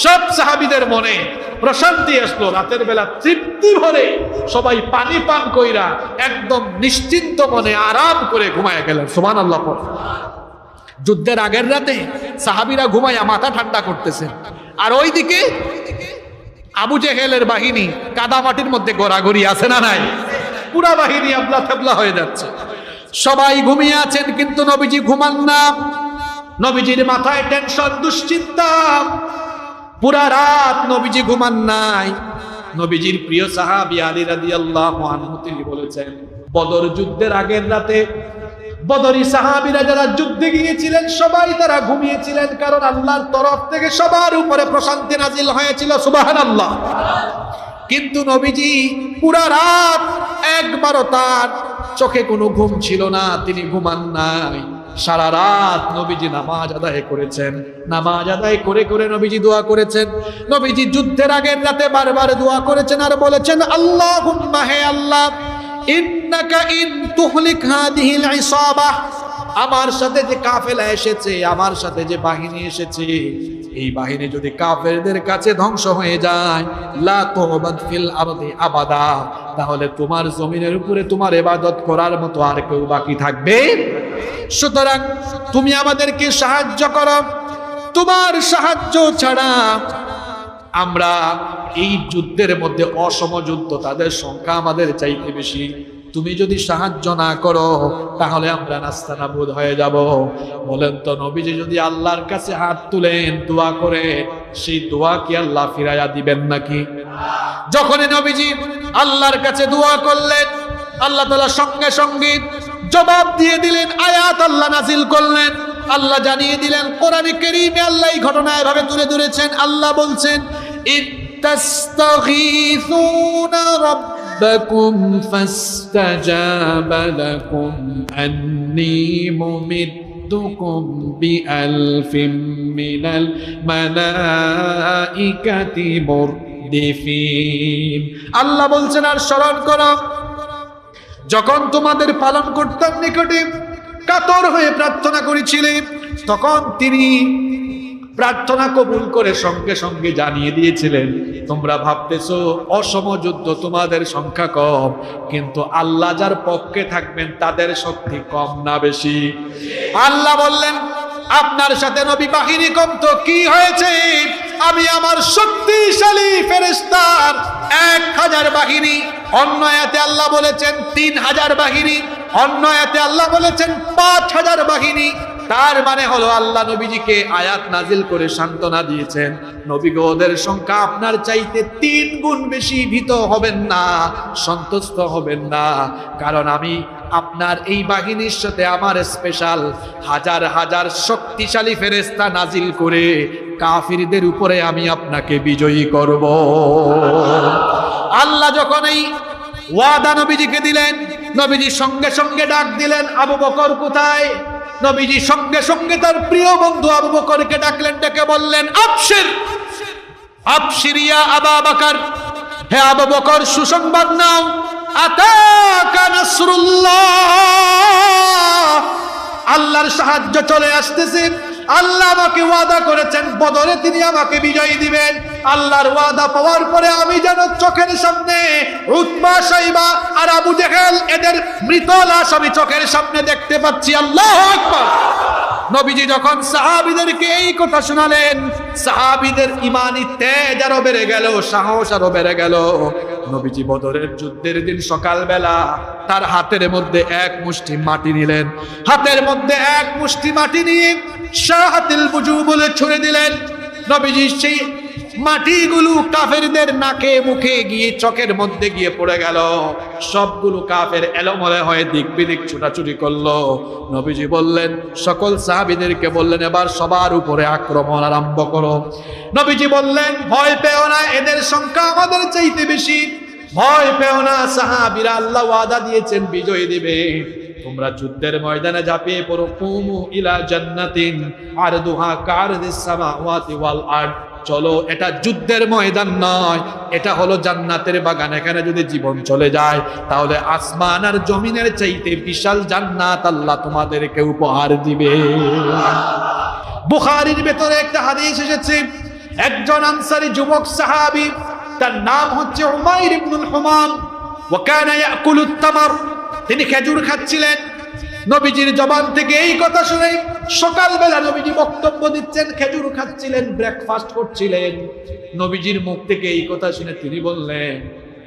সব সাহাবীদের মনে প্রশান্তি আসলো। রাতের বেলা তৃপ্তি ভরে সবাই পানি পান কইরা একদম নিশ্চিন্ত মনে আরাম করে ঘুমায় গেলেন। সুবহানাল্লাহ পড়। যুদ্ধের আগের রাতে সাহাবীরা ঘুমায়া মাথা ঠান্ডা করতেছে, আর ওইদিকে আবু জেহেলের বাহিনী কাদা মাটির মধ্যে গড়াগড়ি আছে না নাই? পুরা বাহিনী আবলা থাবলা হয়ে যাচ্ছে। সবাই ঘুমিয়ে আছেন, কিন্তু নবীজি ঘুমান না। নবীজির মাথায় টেনশন, দুশ্চিন্তা। পুরা রাত নবীজি ঘুমান নাই। নবীজির প্রিয় সাহাবী আলী রাদিয়াল্লাহু আনহু তিনি বলেছেন, বদর যুদ্ধের আগের রাতে বদরি সাহাবীরা যারা যুদ্ধে গিয়েছিলেন সবাই তারা ঘুমিয়েছিলেন, কারণ আল্লাহর তরফ থেকে সবার উপরে প্রশান্তি নাজিল হয়েছিল। সুবহানাল্লাহ। কিন্তু নবীজি পুরা রাত একবারও তার চোখে কোনো ঘুম ছিল না, তিনি ঘুমান নাই। সারা রাত নবীজি নামাজ আদায় করেছেন। নামাজ আদায় করে করে নবীজি দোয়া করেছেন। নবীজি যুদ্ধের আগের রাতে বারবার দোয়া করেছেন আর বলেছেন, আল্লাহুম্মা, হে আল্লাহ, ইন্নাকা ইন তুহলিক হাদিহিল ইসাবাহ, আমার সাথে যে কাফেলা এসেছে, আমার সাথে যে বাহিনী এসেছে, এই বাহিনী যদি কাফেরদের কাছে ধ্বংস হয়ে যায়, লা তুবাদ ফিল আরদি আবাদা, তাহলে তোমার জমিনের উপরে তোমার ইবাদত করার মতো আর কেউ বাকি থাকবে। সুতরাং তুমি আমাদেরকে সাহায্য করো, তোমার সাহায্য ছাড়া আমরা এই যুদ্ধের মধ্যে অসম যুদ্ধ, তাদের সংখ্যা আমাদের চাইতে বেশি, তুমি যদি সাহায্য না করো তাহলে আমরা নাস্তানাবুদ হয়ে যাব। বলেন তো, নবীজি যদি আল্লাহর কাছে হাত তুলেন দোয়া করে, সেই দোয়া কি আল্লাহ ফিরাইয়া দিবেন নাকি? যখনই নবীজি আল্লাহর কাছে দোয়া করলেন, আল্লাহ তাআলা সঙ্গে সঙ্গে জবাব দিয়ে দিলেন, আয়াত আল্লাহ নাজিল করলেন। আল্লাহ জানিয়ে দিলেন, কোরআনে কারীমে আল্লাহ এই ঘটনা এভাবে তুলে ধরেছেন। আল্লাহ বলছেন, ইত্তাস্তাগীসুনা রাব্বাকুম ফাস্তাজাবা লাকুম আন্নী মুমিদ্দুকুম বিআলফিম মিনাল মালাইকাতি মুরদিফিন। আল্লাহ বলছেন, আর স্মরণ করো, যখন তোমাদের পালন কর্তার নিকটে কাতর হয়ে প্রার্থনা করেছিলে, তখন তিনি প্রার্থনা কবুল করে সঙ্গে সঙ্গে জানিয়ে দিয়েছিলেন, তোমরা ভাবতেছো অসম যুদ্ধ, তোমাদের সংখ্যা কম, কিন্তু আল্লাহ যার পক্ষে থাকবেন তাদের শক্তি কম না বেশি? আল্লাহ বললেন, আপনার সাথে নবী বাহিনী কম তো কি হয়েছে, আমি আমার শক্তিশালী ফেরেশতার 1000 বাহিনী, অন্য আয়াতে আল্লাহ বলেছেন 3000 বাহিনী, অন্য আয়াতে আল্লাহ বলেছেন 5000 বাহিনী। তার মানে হলো আল্লাহ নবীজিকে আয়াত নাজিল করে সান্ত্বনা দিয়েছেন, নবী গো, ওদের সংখ্যা আপনার চাইতে 3 গুণ বেশি, ভীত হবেন না, সন্তুষ্ট হবেন না, কারণ আমি আপনার এই বাহিনীর সাথে আমার স্পেশাল হাজার হাজার শক্তিশালী ফেরেশতা নাজিল করে কাফিরদের উপরে আমি আপনাকে বিজয়ী করব। আল্লাহ যখন এই ওয়াদা নবীজিকে দিলেন, নবীজি সঙ্গে সঙ্গে ডাক দিলেন, আবু বকর কোথায়? নবীজি সঙ্গে সঙ্গে তার প্রিয় বন্ধু আবু বকরকে ডাকলেন, ডেকে বললেন, আবশির আবশির ইয়া আবা বকর, হে আবু বকর, সুসংবাদ নাও, আতাকা নাসরুল্লাহ, আল্লাহর সাহায্য চলে আসতেছে। আল্লাহ আমাকে ওয়াদা করেছেন বদরে তিনি আমাকে বিজয় দিবেন। আল্লাহর ওয়াদা পাওয়ার পরে আমি যেন চোখের সামনে উতবা, শাইবা আর আবু জেহেল এদের মৃত লাশ আমি চোখের সামনে দেখতে পাচ্ছি। আল্লাহু আকবার। নবীজি যখন সাহাবীদেরকে এই কথা শোনালেন, সাহাবীদের ঈমানি তেজ আরো বেড়ে গেল, সাহস আরো বেড়ে গেল। নবীজি বদরের যুদ্ধের দিন সকালবেলা তার হাতের মধ্যে 1 মুষ্টি মাটি নিলেন, হাতের মধ্যে 1 মুষ্টি মাটি নিয়ে শাহাতিল বুজু বলে ছুঁড়ে দিলেন। নবীজি সেই মাটিগুলো কাফেরদের নাকে মুখে গিয়ে চোখের মধ্যে গিয়ে পড়ে গেল। সবগুলো কাফের এলোমেলো হয়ে দিক বিদিক ছুটাছুটি করলো। নবীজি বললেন, সকল সাহাবীদেরকে বললেন, এবার সবার উপরে আক্রমণ আরম্ভ করো। নবীজি বললেন, ভয় পেও না, এদের সংখ্যা আমাদের চাইতে বেশি, ভয় পেও না, সাহাবীরা আল্লাহ ওয়াদা দিয়েছেন বিজয় দিবে। তোমরা যুদ্ধের ময়দানে ঝাঁপিয়ে পড়ো, কুমু ইলা জান্নাতিন আরদুহা কারদিস সামাওয়াতি ওয়াল আরদ। চলো, এটা যুদ্ধের ময়দান নয়, এটা হলো জান্নাতের বাগান। এখানে যদি জীবন চলে যায় তাহলে আসমান আর জমিনের চাইতে বিশাল জান্নাত আল্লাহ তোমাদেরকে উপহার দিবে। বুখারীর ভেতরে একটা হাদিস এসেছে, একজন আনসারী যুবক সাহাবী, তার নাম হচ্ছে উমাইর ইবনুল হুমাম, ওয়া কানা ইয়াকুলুত তামার, তিনি খেজুর খাচ্ছিলেন। নবীজির জবান থেকে এই কথা শুনে সকালবেলা নবীজি বক্তব্য দিচ্ছেন, খেজুর খাচ্ছিলেন, ব্রেকফাস্ট করছিলেন। নবীজির মুখ থেকে এই কথা শুনে তিনি বললেন,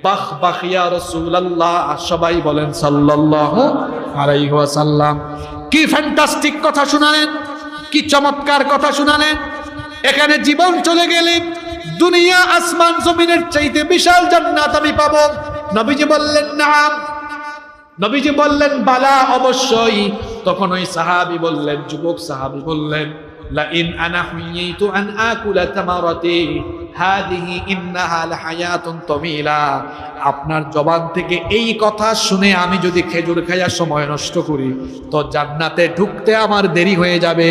বাহ বাহ ইয়া রাসূলুল্লাহ। সবাই বলেন সাল্লাল্লাহু আলাইহি ওয়াসাল্লাম। কি ফ্যান্টাস্টিক কথা শুনালেন, কি চমৎকার কথা শুনালেন। এখানে জীবন চলে গেলে দুনিয়া আসমান জমিনের চাইতে বিশাল জান্নাত আমি পাবো। নবীজি বললেন, নাম। নবীজি বললেন, বালা, অবশ্যই। তখন ওই সাহাবী বললেন, যুবক সাহাবী বললেন, লা ইন আনা হুইতু আন আকুলা তামারাতি হাদিহি ইন্নাহা লাহায়াতুন তাওয়িলা, আপনার জবান থেকে এই কথা শুনে আমি যদি খেজুর খাইয়া সময় নষ্ট করি তো জান্নাতে ঢুকতে আমার দেরি হয়ে যাবে।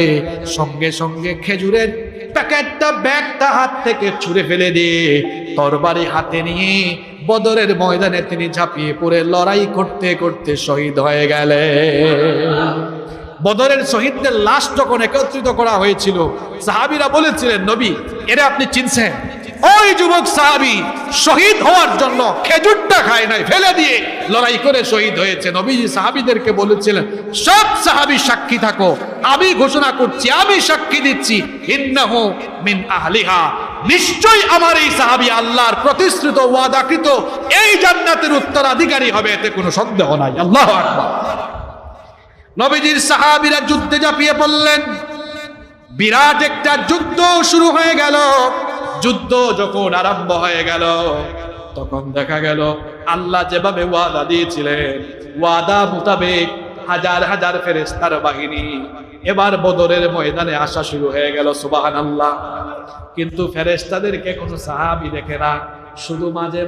সঙ্গে সঙ্গে খেজুরের প্যাকেটটা ব্যাগটা হাত থেকে ছুঁড়ে ফেলে দিয়ে তরবারি হাতে নিয়ে বদরের ময়দানে তিনি ঝাঁপিয়ে পড়ে লড়াই করতে করতে শহীদ হয়ে গেলেন। বদরের শহীদদের লাশ যখন একত্রিত করা হয়েছিল, সাহাবীরা বলেছিলেন, নবী এরা আপনি চিনছেন? ওই যুবক সাহাবী শহীদ হওয়ার জন্য খেজুরটা খায় নাই, ফেলে দিয়ে লড়াই করে শহীদ হয়েছে। নবীজি সাহাবীদেরকে বলেছিলেন, সব সাহাবী সাক্ষী থাকো, আমি ঘোষণা করছি, আমি সাক্ষী দিচ্ছি, ইন্নাহু মিন আহলিহা, নিশ্চয়ই আমার এই সাহাবী আল্লাহর প্রতিশ্রুত ওয়াদাকৃত এই জান্নাতের উত্তরাধিকারী হবে, এতে কোনো সন্দেহ নাই। আল্লাহু আকবার। নবীজির সাহাবীরা যুদ্ধে ঝাঁপিয়ে পড়লেন। বিরাট একটা যুদ্ধ শুরু হয়ে গেল। যুদ্ধ যখন আরম্ভ হয়ে গেল তখন দেখা গেল আল্লাহ যেভাবে ওয়াদা দিয়েছিলেন, ওয়াদা মোতাবেক হাজার হাজার ফেরেশতার বাহিনী এবার বদরের ময়দানে আসা শুরু হয়ে গেল। সুবহানাল্লাহ। কিন্তু ফেরেশতাদেরকে কোনো সাহাবী দেখে না, শুধু মাঝে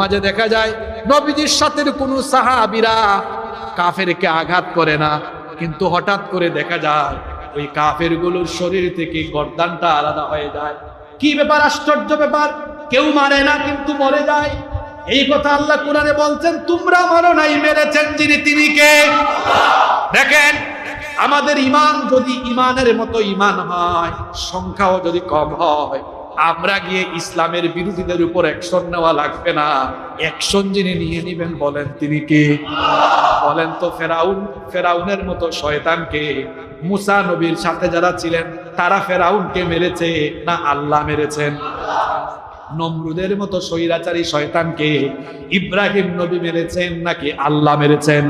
মাঝে দেখা যায় নবীজির সাথে কোনো সাহাবীরা কাফেরকে আঘাত করে না, কিন্তু হঠাৎ করে দেখা যায় ওই কাফেরগুলোর শরীর থেকে গর্দানটা আলাদা হয়ে যায়। কি ব্যাপার? আশ্চর্য ব্যাপার। কেউ মারে না কিন্তু মরে যায়। এই কথা আল্লাহ কোরআনে বলছেন, তোমরা মারো নাই, মেরেছেন যিনি, তিনি কে? দেখেন, আমাদের ঈমান যদি ঈমানের মতো ঈমান হয়, সংখ্যাও যদি কম হয়, আমরা গিয়ে ইসলামের বিরোধীদের উপর অ্যাকশন নেওয়া লাগবে না। অ্যাকশন যিনি নিয়ে নিবেন বলেন তিনি কে? বলেন তো ফেরাউনের মতো শয়তানকে, মুসা নবীর সাথে যারা ছিলেন তারা ফেরাউনকে মেরেছে না আল্লাহ মেরেছেন? নমরুদের মতো স্বৈরাচারী শয়তানকে ইব্রাহিম নবী মেরেছেন নাকি আল্লাহ মেরেছেন?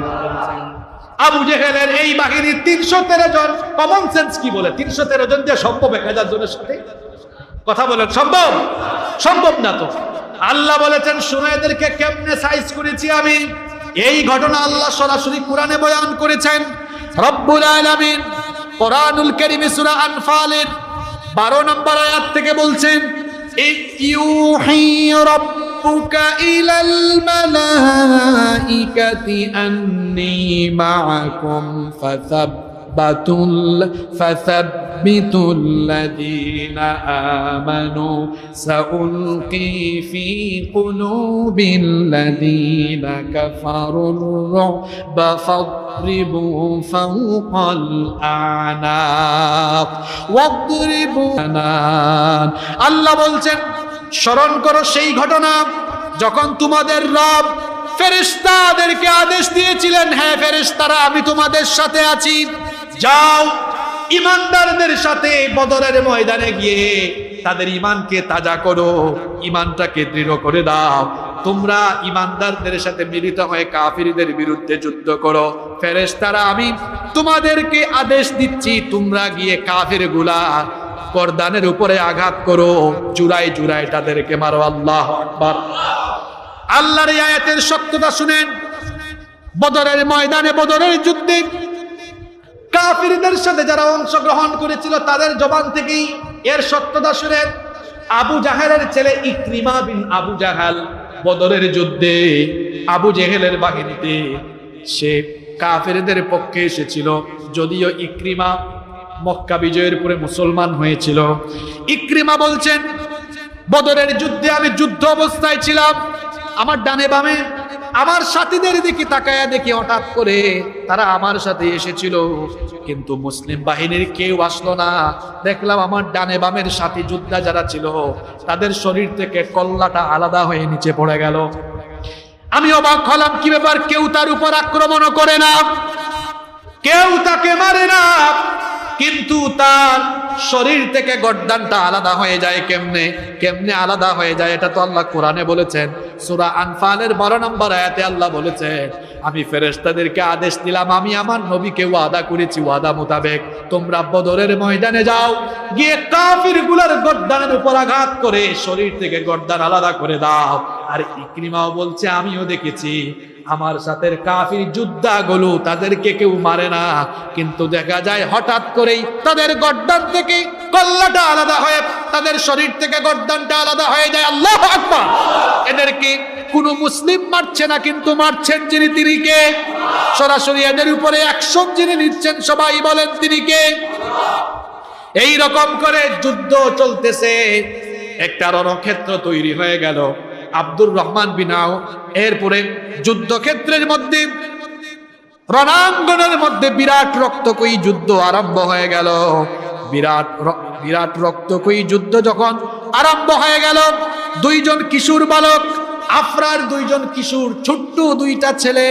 আবু জেহেলের এই বাহিনীর 313 জন, কমন সেন্স কি বলে 313 জন দিয়ে সম্ভব 1000 জনের সাথে? কথা বলেন, সম্ভব? সম্ভব না তো। আল্লাহ বলেছেন, শুনো এদেরকে কেমনে সাইজ করেছি আমি। এই ঘটনা আল্লাহ সরাসরি কোরআনে বয়ান করেছেন। রব্বুল আলামিন কোরআনুল কারীমে সূরা আনফালের 12 নম্বর আয়াত থেকে বলছেন, ইউহি রাব্বুকা ইলাল মালাইকাতি আন্নী মাআকুম فثبتوا الذين آمنوا سألقي في قلوب الذين كفروا الرعب فاضربوا فوق الأعناق واضربوا আল্লাহ বলছেন, স্মরণ করো সেই ঘটনা যখন তোমাদের রব ফেরেশতাদেরকে আদেশ দিয়েছিলেন, হ্যাঁ ফেরেশতারা আমি তোমাদের সাথে আছি, যাও ঈমানদারদের সাথে বদরের ময়দানে গিয়ে তাদের ঈমানকে তাজা করো, ঈমানটাকে দৃঢ় করে দাও। তোমরা ঈমানদারদের সাথে মিলিত হয়ে কাফিরদের বিরুদ্ধে যুদ্ধ করো। ফেরেশতারা আমি তোমাদেরকে আদেশ দিচ্ছি, তোমরা গিয়ে কাফিরগুলা গর্দানের উপরে আঘাত করো, জুড়াই জুড়াই তাদেরকে মারো। আল্লাহু আকবার। আল্লাহর এই আয়াতের সত্যতা শুনেন। বদরের ময়দানে, বদরের যুদ্ধে কাফিরদের সাথে যারা অংশগ্রহণ করেছিল তাদের জবান থেকেই এর সত্যতা শুনেন। আবু জাহেলের ছেলে ইকরিমা বিন আবু জাহাল বদরের যুদ্ধে আবু জেহেলের বাহিনীতে সে কাফিরদের পক্ষে এসেছিল। যদিও ইকরিমা মক্কা বিজয়ের পরে মুসলমান হয়েছিল। ইকরিমা বলছেন, বদরের যুদ্ধে আমি যুদ্ধ অবস্থায় ছিলাম, আমার ডানে বামে আমার সাথীদের দিকে তাকায়া দেখি হঠাৎ করে তারা আমার সাথে এসেছিল, কিন্তু মুসলিম বাহিনীর কেউ আসলো না। দেখলাম আমার ডানে বামের সাথী যোদ্ধা যারা ছিল তাদের শরীর থেকে কল্লাটা আলাদা হয়ে নিচে পড়ে গেল। আমি অবাক হলাম, কি ব্যাপার? কেউ তার উপর আক্রমণও করে না, কেউ তাকে মারে না, কিন্তু তার শরীর থেকে গর্দানটা আলাদা হয়ে যায় কেমনে? কেমনে আলাদা হয়ে যায়? এটা তো আল্লাহ কোরআনে বলেছেন। সূরা আনফালের 12 নম্বর আয়াতে আল্লাহ বলেছেন, আমি ফেরেশতাদেরকে আদেশ দিলাম, আমি আমার নবীকে ওয়াদা করেছি, ওয়াদা মোতাবেক তোমরা বদরের ময়দানে যাও, গিয়ে কাফিরগুলোর গর্দানের উপর আঘাত করে শরীর থেকে গর্দান আলাদা করে দাও। আর ইকরিমাও বলছে, আমিও দেখেছি আমার সাথে কাফির যোদ্ধাগুলো তাদেরকে কেউ মারে না, কিন্তু দেখা যায় হঠাৎ করেই তাদের গর্দান থেকে কল্লাটা আলাদা হয়ে, তাদের শরীর থেকে গর্দানটা আলাদা হয়ে যায়। আল্লাহু আকবার। এদেরকে কোনো মুসলিম মারছে না, কিন্তু মারছেন যিনি, তিনি কে? সরাসরি এদের উপরে অ্যাকশন যিনি নিচ্ছেন, সবাই বলেন তিনি কে? এই রকম করে যুদ্ধ চলতেছে, একটা রণক্ষেত্র তৈরি হয়ে গেল। আব্দুর রহমান বিন আউফ এরপরে যুদ্ধক্ষেত্রের মধ্যে, রণাঙ্গনের মধ্যে বিরাট রক্তকয়ী যুদ্ধ আরম্ভ হয়ে গেল। বিরাট রক্তকয়ী যুদ্ধ যখন আরম্ভ হয়ে গেল, দুইজন কিশোর বালক, আফরার দুইজন কিশোর, ছোট্ট দুইটা ছেলে,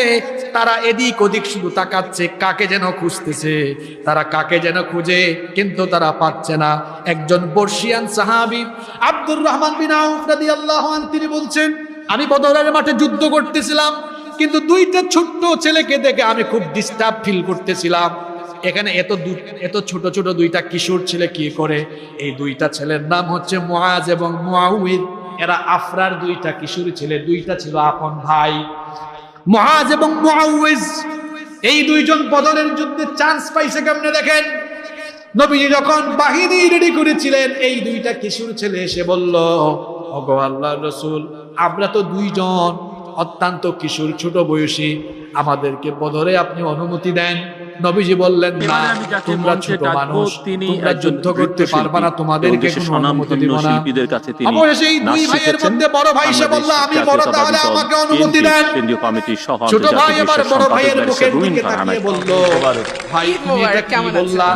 তারা এদিক ওদিক শুধু তাকাচ্ছে, কাকে যেন খুঁজতেছে। তারা কাকে যেন খুঁজে, কিন্তু তারা পাচ্ছে না। একজন বর্ষিয়ান সাহাবী আব্দুর রহমান বিন আউফ রাদিয়াল্লাহু আনহু, তিনি বলছেন, আমি বদরের মাঠে যুদ্ধ করতেছিলাম, কিন্তু দুইটা ছোট্ট ছেলেকে দেখে আমি খুব ডিস্টার্ব ফিল করতেছিলাম। এখানে এত ছোট ছোট দুইটা কিশোর ছেলে কি করে? এই দুইটা ছেলের নাম হচ্ছে মুআজ এবং মুআউইদ। এরা আফরার দুইটা কিশোর ছেলে, দুইটা ছিল আপন ভাই। মুআজ এবং মুআউইজ এই দুইজন বদরের যুদ্ধে চান্স পাইছে কেমনে দেখেন। নবীজি যখন বাহিনী রেডি করেছিলেন, এই দুইটা কিশোর ছেলে এসে বলল, ওগো আল্লাহর রাসূল, আমরা তো দুইজন অত্যন্ত কিশোর, ছোট বয়সী, আমাদেরকে বদরে আপনি অনুমতি দেন। নবীজি বললেন, না, তোমরা ছোট মানুষ, তোমরা যুদ্ধ করতে পারবে না, তোমাদেরকে কোনো অনুমতি দেব না। অবশেষে এই দুই ভাইয়ের মধ্যে বড় ভাই এসে বলল, আমি বড়, তাহলে আমাকে অনুমতি দেন। ছোট ভাই এবার বড় ভাইয়ের মুখের দিকে তাকিয়ে বলল, ভাই তুমি এটা কি বললা?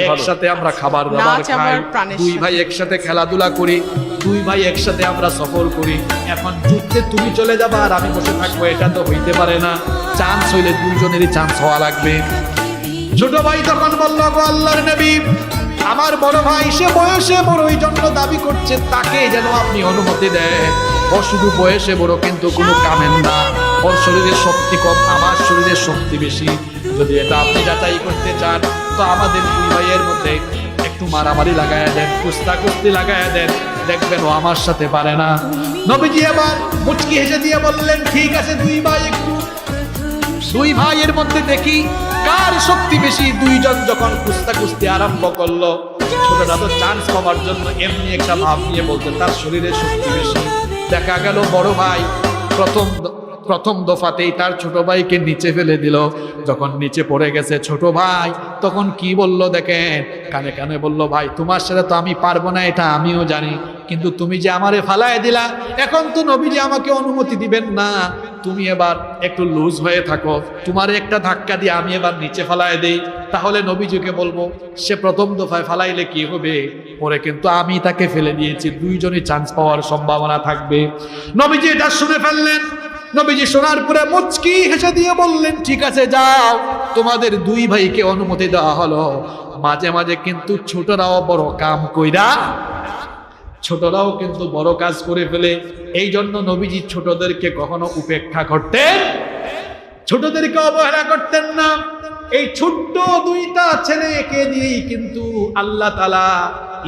একসাথে আমরা খাবার দাবার খাই, দুই ভাই একসাথে খেলাধুলা করি, দুই ভাই একসাথে আমরা সফর করি, এখন যুদ্ধে তুমি চলে যাবা আর আমি বসে থাকবো, এটা তো হইতে পারে না। চান্স হইলে দুইজনেরই চান্স হওয়া লাগবে। ছোট ভাই তখন বলল, গো আল্লাহর নবী, আমার বড় ভাই সে বয়সে বড়, এই জন্য দাবি করছে, তাকে যেন আপনি অনুমতি দেন। ও শুধু বয়সে বড়, কিন্তু কোনো কামের না, ওর শরীরের শক্তি কম, আমার শরীরের শক্তি বেশি। যদি এটা আপনি যাচাই করতে চান, তো আমাদের দুই ভাইয়ের মধ্যে একটু মারামারি লাগায়া দেন, কুস্তি লাগায়া দেন, দেখবেন ও আমার সাথে পারে না। নবীজি আবার মুচকি হেসে দিয়ে বললেন, ঠিক আছে, দুই ভাইয়ের মধ্যে দেখি কার শক্তি বেশি। দুইজন যখন কুস্তি আরম্ভ করলো, ছোটটা তো চান্স পাওয়ার জন্য এমনি একটা ভাব নিয়ে বলতে, তার শরীরের শক্তি বেশি। দেখা গেল বড় ভাই প্রথম দফাতেই তার ছোট ভাইকে নিচে ফেলে দিল। যখন নিচে পড়ে গেছে ছোট ভাই, তখন কি বলল দেখেন, কানে কানে বলল, ভাই তোমার সাথে তো আমি পারবো না, এটা আমিও জানি, কিন্তু তুমি যে আমারে ফালায় দিলা, এখন তো নবীজি আমাকে অনুমতি দিবেন না, তুমি এবার একটু লুজ হয়ে থাকো, তোমার একটা ধাক্কা দিয়ে আমি এবার নিচে ফালায় দেই, তাহলে নবীজিকে বলবো সে প্রথম দফায় ফালাইলে কি হবে, পরে কিন্তু আমি তাকে ফেলে দিয়েছি, দুইজনই চান্স পাওয়ার সম্ভাবনা থাকবে। নবীজি এটা শুনে ফেললেন। নবীজি শোনার পরে মুচকি হেসে দিয়ে বললেন, ঠিক আছে, যাও, তোমাদের দুই ভাইকে অনুমতি দেওয়া হলো। মাঝে মাঝে কিন্তু ছোটরাও বড় কাম কইরা, ছোটরাও কিন্তু বড় কাজ করে ফেলে। এই জন্য নবীজি ছোটদেরকে কখনো উপেক্ষা করতেন, ছোটদেরকে অবহেলা করতেন না। এই ছোট্ট দুইটা ছেলেকে দিয়েই কিন্তু আল্লাহ তাআলা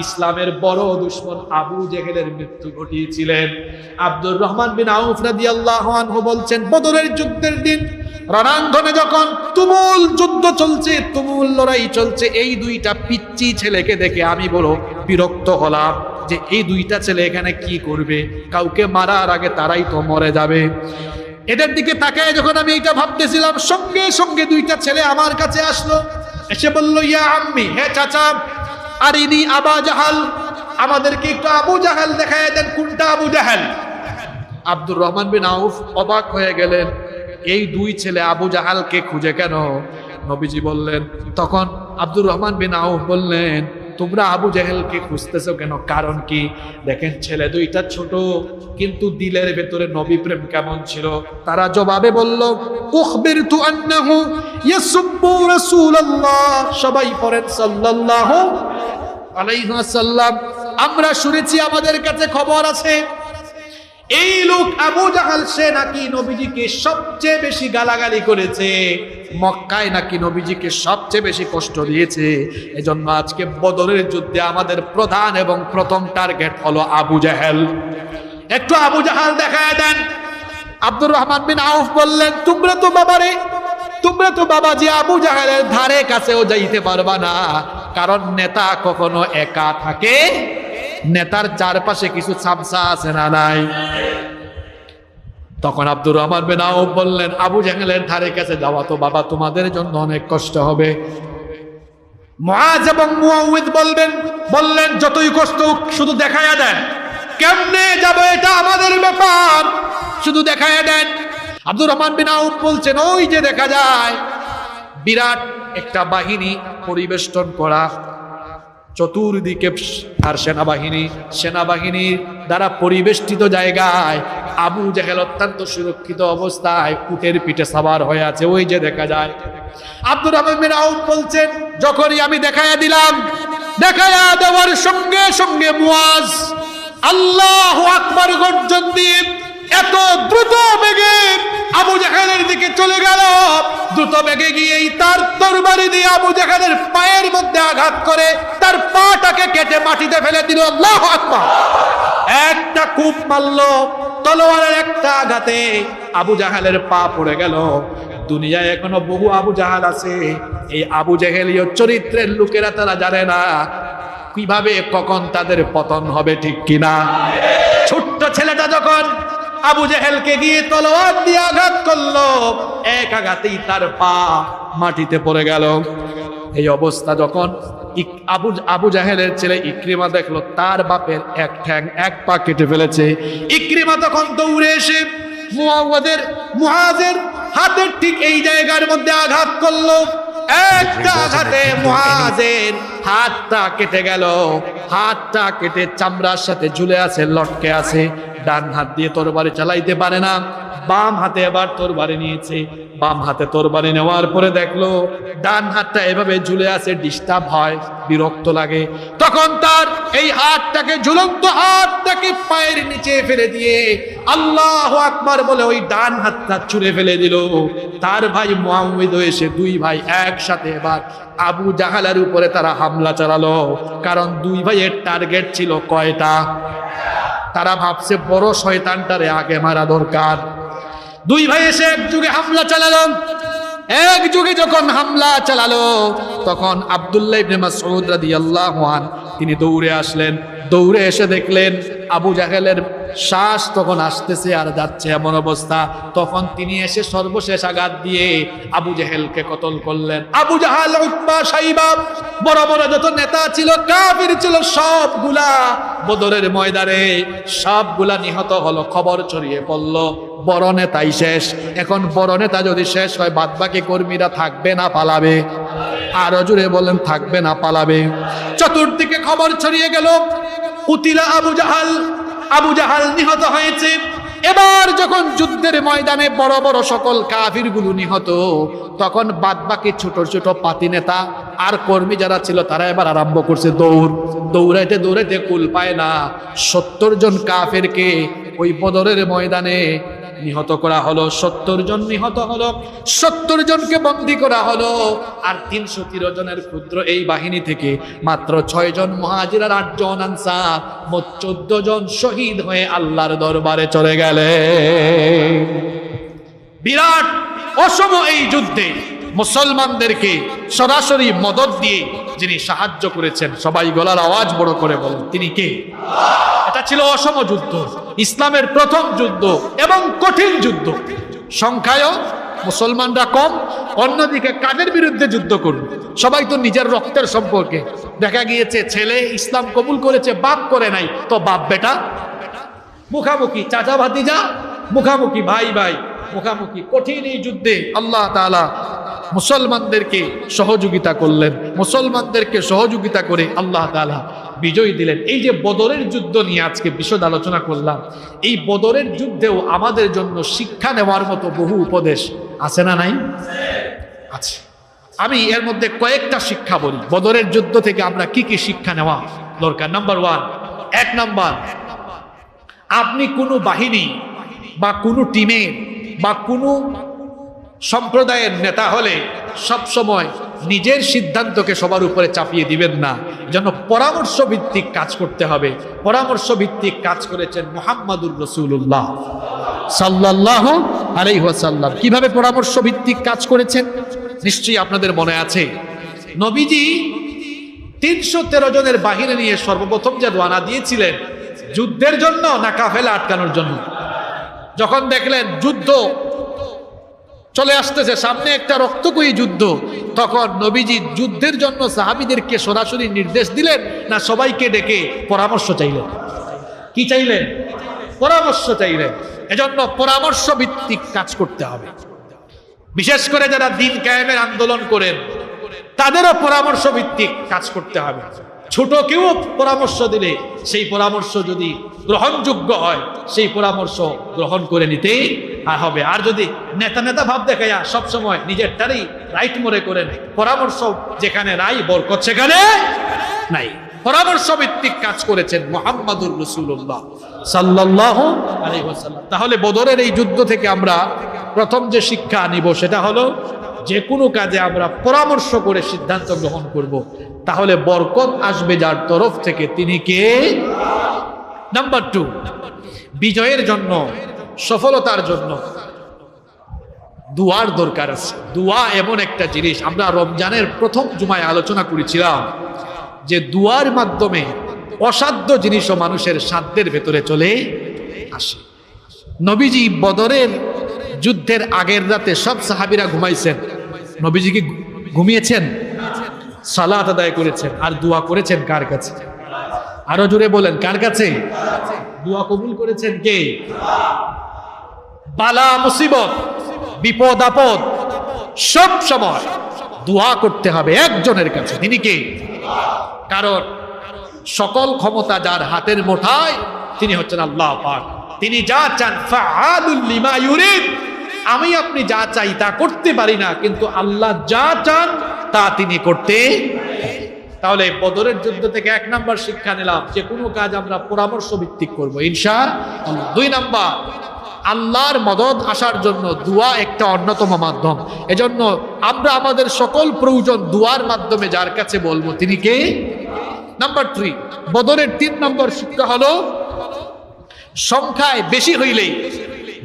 ইসলামের বড় দুশমন আবু জেহেলের মৃত্যু ঘটিয়েছিলেন। আব্দুর রহমান বিন আউফ রাদিয়াল্লাহু আনহু বলছেন, বদরের যুদ্ধের দিন রণাঙ্গনে যখন তুমুল যুদ্ধ চলছে, তুমুল লড়াই চলছে, এই দুইটা পিচ্চি ছেলেকে দেখে আমি বড় বিরক্ত হলাম যে এই দুইটা ছেলে এখানে কি করবে, কাউকে মারার আগে তারাই তো মরে যাবে। এদের দিকে তাকায় যখন আমি এটা ভাবতেছিলাম, সঙ্গে সঙ্গে দুইটা ছেলে আমার কাছে আসলো, এসে বলল, ইয়া আম্মি, হে চাচা, আরিনি আবা জাহাল, আমাদেরকে একটু আবু জাহাল দেখায় দেন, কোনটা আবু জাহাল? আব্দুর রহমান বিন আউফ অবাক হয়ে গেলেন, এই দুই ছেলে আবু জাহালকে খুঁজে কেন? নবীজি বললেন, তখন আব্দুর রহমান বিন আউফ বললেন, তোমরা আবু জাহেলকে খুঁজতেছো কেন, কারণ কি? দেখেন ছেলে দুইটা ছোট, কিন্তু দিলের ভেতরে নবী প্রেম কেমন ছিল। তারা জবাবে বলল, উখবিরতু আন্নাহু ইয়াসুব্বু রাসূলুল্লাহ, সবাই পড়েন সাল্লাল্লাহু আলাইহি ওয়াসাল্লাম, আমরা শুনেছি, আমাদের কাছে খবর আছে, এই লোক আবু জাহাল সে নাকি নবীজিকে সবচেয়ে বেশি গালাগালি করেছে, মক্কায় নাকি নবীজিকে সবচেয়ে বেশি কষ্ট দিয়েছে। এজন্য আজকে বদরের যুদ্ধে আমাদের প্রধান এবং প্রথম টার্গেট হলো আবু জাহেল। একটু আবু জাহাল দেখায় দেন। আব্দুর রহমান বিন আউফ বললেন, তোমরা তো বাবাজি আবু জাহেলের ধারে কাছেও যাইতে পারবা না, কারণ নেতা কখনো একা থাকে, নেতার চারপাশে কিছু সামসা আছে না নাই? তখন আব্দুর রহমান বিন আউফ বললেন, আবু জাহেলের ধারে কাছে যাওয়া তো বাবা তোমাদের জন্য অনেক কষ্ট হবে। মুআজ এবং মুআউযিদ বললেন যতই কষ্ট হোক শুধু দেখায়া দেন, কেমনে যাবো এটা আমাদের ব্যাপার, শুধু দেখায়া দেন। আব্দুর রহমান বিন আউফ বলছেন, ওই যে দেখা যায় বিরাট একটা বাহিনী পরিবেষ্টন করা, চতুর্দিকে আর সেনাবাহিনী দ্বারা পরিবেষ্টিত জায়গায় আবু জাহেল অত্যন্ত সুরক্ষিত অবস্থায় উটের পিঠে সাওয়ার হয়ে আছে, ওই যে দেখা যায়। আব্দুর রহমান বিন আউফ বলছেন, যখনই আমি দেখায়া দিলাম, দেখায়া দেওয়ার সঙ্গে সঙ্গে মুআজ আল্লাহু আকবার গর্জন দিয়ে এত দ্রুত বেগে আবু জাহেলের দিকে চলে গেল। দ্রুত বেগে গিয়েই তার তরবারি দিয়ে আবু জাহেলের পায়ের মধ্যে আঘাত করে তার পাটাকে কেটে মাটিতে ফেলে দিল। আল্লাহু আকবার। একটা কূপ মারল, তলোয়ারের একটা আঘাতে আবু জাহেলের পা পড়ে গেল। দুনিয়ায় এখনো বহু আবু জাহেল আছে, এই আবু জাহেলীয় চরিত্রের লোকেরা তারা জানে না কিভাবে কখন তাদের পতন হবে, ঠিক কিনা? ছোট্ট ছেলেটা যখন আবু জাহেলকে গিয়ে তলোয়ার দিয়ে আঘাত করলো, এক আঘাতেই তার পা মাটিতে পড়ে গেল। এই অবস্থা যখন আবু জাহেলের ছেলে ইকরিমা দেখলো তার বাপের এক ঠ্যাং এক পা কেটে ফেলেছে, ইকরিমা তখন দৌড়ে এসে মুআজের হাতের ঠিক এই জায়গার মধ্যে আঘাত করলো। একটা আঘাতে মুআজের হাতটা কেটে গেল, হাতটা কেটে চামড়ার সাথে ঝুলে আছে, লটকে আছে। ডান হাত দিয়ে তরবারি চালাইতে পারে না, বাম হাতে এবার তরবারি নিয়েছে। বাম হাতে তরবারি নেওয়ার পরে দেখলো ডান হাতটা এভাবে ঝুলে আছে, ডিস্টার্ব হয়, বিরক্ত লাগে। তখন তার এই হাতটাকে, ঝুলন্ত হাতটাকে পায়ের নিচে ফেলে দিয়ে আল্লাহু আকবার বলে ওই ডান হাতটা ছুঁড়ে ফেলে দিল। তার ভাই মুআউযিদ এসে, দুই ভাই একসাথে এবার আবু জাহেলের উপরে তারা হামলা চালালো। কারণ দুই ভাইয়ের টার্গেট ছিল কয়টা? তারা ভাবছে বড় শয়তানটারে আগে মারা দরকার। দুই ভাই এসে একযোগে হামলা চালালো। একযোগে যখন হামলা চালালো তখন আব্দুল্লাহ ইবনে মাসউদ রাদিয়াল্লাহু আনহু তিনি দৌড়ে আসলেন। দৌড়ে এসে দেখলেন আবু জাহেলের শ্বাস তখন আসতেছে আর যাচ্ছে এমন অবস্থা। তখন তিনি এসে সর্বশেষ আঘাত দিয়ে আবু জাহেলকে কতল করলেন। আবু জাহেল, উতবা, শাইবা, বড় বড় যত নেতা ছিল, কাফির ছিল, সবগুলা বদরের ময়দানে সবগুলা নিহত হলো। খবর ছড়িয়ে পড়ল বড় নেতাই শেষ। এখন বড় নেতা যদি শেষ হয়, বাদবাকি কর্মীরা থাকবে না পালাবে? আরো জোরে বলেন, থাকবে না পালাবে? চতুর্দিকে খবর ছড়িয়ে গেল, উতিলা আবু জাহেল নিহত হয়েছে। এবার যখন যুদ্ধের ময়দানে বড় বড় সকল কাফিরগুলো নিহত, তখন বাদবাকি ছোট ছোট পাতি নেতা আর কর্মী যারা ছিল তারা এবার আরম্ভ করছে দৌড়াইতে কুল পায় না। 70 জন কাফিরকে ওই বদরের ময়দানে নিহত করা হলো। 70 জন নিহত হলো, 70 জনকে বন্দী করা হলো। আর 313 জনের ক্ষুদ্র এই বাহিনী থেকে মাত্র 6 জন মুহাজির আর 8 জন আনসার, মোট 14 জন শহীদ হয়ে আল্লাহর দরবারে চলে গেলেন। বিরাট অসম এই যুদ্ধে মুসলমানদেরকে সরাসরি মদদ দিয়ে যিনি সাহায্য করেছেন, সবাই গলার আওয়াজ বড় করে বলেন, তিনি কে? এটা ছিল অসম যুদ্ধ, ইসলামের প্রথম যুদ্ধ এবং কঠিন যুদ্ধ। সংখ্যায়ও মুসলমানরা কম, অন্যদিকে কাদের বিরুদ্ধে যুদ্ধ করবে? সবাই তো নিজের রক্তের সম্পর্কে। দেখা গিয়েছে ছেলে ইসলাম কবুল করেছে, বাপ করে নাই, তো বাপ বেটা মুখামুখি, চাচা ভাতিজা মুখামুখি, ভাই ভাই মুখামুখি। কঠিন এই যুদ্ধে আল্লাহ তাআলা মুসলমানদেরকে সহযোগিতা করলেন। মুসলমানদেরকে সহযোগিতা করে আল্লাহ তাআলা বিজয় দিলেন। এই যে বদরের যুদ্ধ নিয়ে আজকে বিশদ আলোচনা করলাম, এই বদরের যুদ্ধেও আমাদের জন্য শিক্ষা নেওয়ার মতো বহু উপদেশ আছে না নাই? আছে। আমি এর মধ্যে কয়েকটা শিক্ষা বলি, বদরের যুদ্ধ থেকে আমরা কি কি শিক্ষা নেওয়া দরকার। নাম্বার 1, 1 নাম্বার, আপনি কোনো বাহিনী বা কোনো টিমের বা কোনো সম্প্রদায়ের নেতা হলে সব সময় নিজের সিদ্ধান্তকে সবার উপরে চাপিয়ে দিবেন না, যেন পরামর্শ ভিত্তিক কাজ করতে হবে। পরামর্শ ভিত্তিক কাজ করেছেন মুহাম্মাদুর রাসূলুল্লাহ সাল্লাল্লাহু আলাইহি ওয়াসাল্লাম কিভাবে পরামর্শ ভিত্তিক কাজ করেছেন নিশ্চয়ই আপনাদের মনে আছে। নবীজি 313 জনের বাহিনী নিয়ে সর্বপ্রথম যে রওনা দিয়েছিলেন যুদ্ধের জন্য না কাফেলা আটকানোর জন্য? যখন দেখলেন যুদ্ধ চলে আসতেছে সামনে, একটা রক্তক্ষয়ী যুদ্ধ, তখন নবীজি যুদ্ধের জন্য সাহাবীদেরকে সরাসরি নির্দেশ দিলেন না সবাইকে ডেকে পরামর্শ চাইলেন? কি চাইলেন? পরামর্শ চাইলেন। এজন্য পরামর্শ ভিত্তিক কাজ করতে হবে। বিশেষ করে যারা দিন কায়েমের আন্দোলন করেন তাদেরও পরামর্শ ভিত্তিক কাজ করতে হবে। ছোট কেউ পরামর্শ দিলে সেই পরামর্শ যদি গ্রহণযোগ্য হয় সেই পরামর্শ গ্রহণ করে নিতেই হবে। আর যদি নেতা নেতা ভাব দেখাইয়া সবসময় নিজেরটারই রাইট মনে করেন, পরামর্শ যেখানে নাই বরকত সেখানে নাই। পরামর্শ ভিত্তিক কাজ করেছেন মুহাম্মাদুর রাসূলুল্লাহ সাল্লাল্লাহু আলাইহি ওয়াসাল্লাম। তাহলে বদরের এই যুদ্ধ থেকে আমরা প্রথম যে শিক্ষা নিব সেটা হলো যে কোনো কাজে আমরা পরামর্শ করে সিদ্ধান্ত গ্রহণ করব, তাহলে বরকত আসবে যার তরফ থেকে, তিনি কে? নাম্বার 2, বিজয়ের জন্য, সফলতার জন্য দুয়ার দরকার আছে। দোয়া এমন একটা জিনিস, আমরা রমজানের প্রথম জুমায় আলোচনা করেছিলাম যে দুয়ার মাধ্যমে অসাধ্য জিনিসও মানুষের সাধ্যের ভেতরে চলে আসে। নবীজি বদরের যুদ্ধের আগের রাতে সব সাহাবীরা ঘুমাইছেন, নবীজি কি ঘুমিয়েছেন? সালাত আদায় করেছেন আর দোয়া করেছেন কার কাছে? আরো জোরে বলেন, কার কাছে? দোয়া কবুল করেছেন কে? বালা মুসিবত বিপদ আপদ সব সময় দোয়া করতে হবে একজনের কাছে, তিনি কে? কারণ সকল ক্ষমতা যার হাতের মুঠায়, তিনি হচ্ছেন আল্লাহ পাক। তিনি যা চান ফাআলুল লিমা ইউরিদ, আমি আপনি যা চাই তা করতে পারি না, কিন্তু আল্লাহ যা চান তা তিনি করতে। তাহলে বদরের যুদ্ধ থেকে 1 নাম্বার শিক্ষা নিলাম যে কোনো কাজ আমরা পরামর্শ ভিত্তিক করব ইনশাআল্লাহ। 2 নাম্বার, আল্লাহর মদদ আসার জন্য দোয়া একটা অন্যতম মাধ্যম। এজন্য আমরা আমাদের সকল প্রয়োজন দোয়ার মাধ্যমে যার কাছে বলবো, তিনি কে? নাম্বার 3, বদরের 3 নম্বর শিক্ষা হলো সংখ্যায় বেশি হইলেই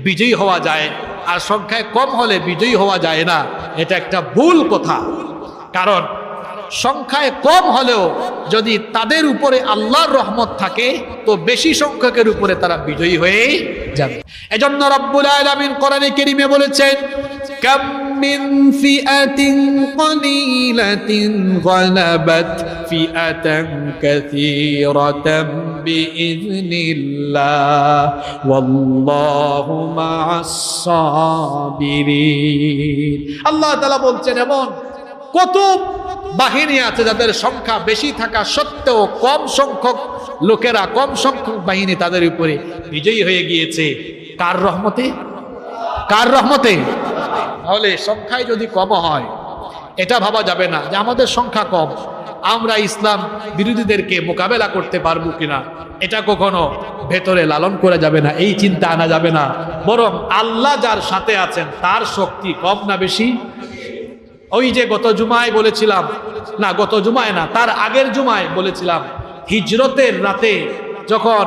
বিজয়ী হওয়া যায়, আর সংখ্যায় কম হলে বিজয়ী হওয়া যায় না। এটা একটা ভুল কথা। কারণ সংখ্যায় কম হলেও যদি তাদের উপরে আল্লাহর রহমত থাকে তো বেশি সংখ্যকের উপরে তারা বিজয়ী হয়ে যাবে। এজন্য রব্বুল আলামিন কোরআনে কারীমে বলেছেন, কাম মিন ফিআতিন কলিলাতিন গালাবাত ফিআতান কাসীরাতান বিইذনিল্লাহ ওয়াল্লাহু মা'আস সাবিরিন। আল্লাহ তাআলা বলছেন এমন কত বাহিনী আছে যাদের সংখ্যা বেশি থাকা সত্ত্বেও কম সংখ্যক লোকেরা, কম সংখ্যক বাহিনী তাদের উপরে বিজয়ী হয়ে গিয়েছে। কার রহমতে? কার রহমতে? তাহলে সংখ্যায় যদি কম হয় এটা ভাবা যাবে না যে আমাদের সংখ্যা কম, আমরা ইসলাম বিরোধীদেরকে মোকাবেলা করতে পারবো কিনা, এটা কখনো ভেতরে লালন করা যাবে না, এই চিন্তা আনা যাবে না। বরং আল্লাহ যার সাথে আছেন তার শক্তি কম না বেশি? ওই যে গত জুমায় বলেছিলাম, না গত জুমায় না, তার আগের জুমায় বলেছিলাম, হিজরতের রাতে যখন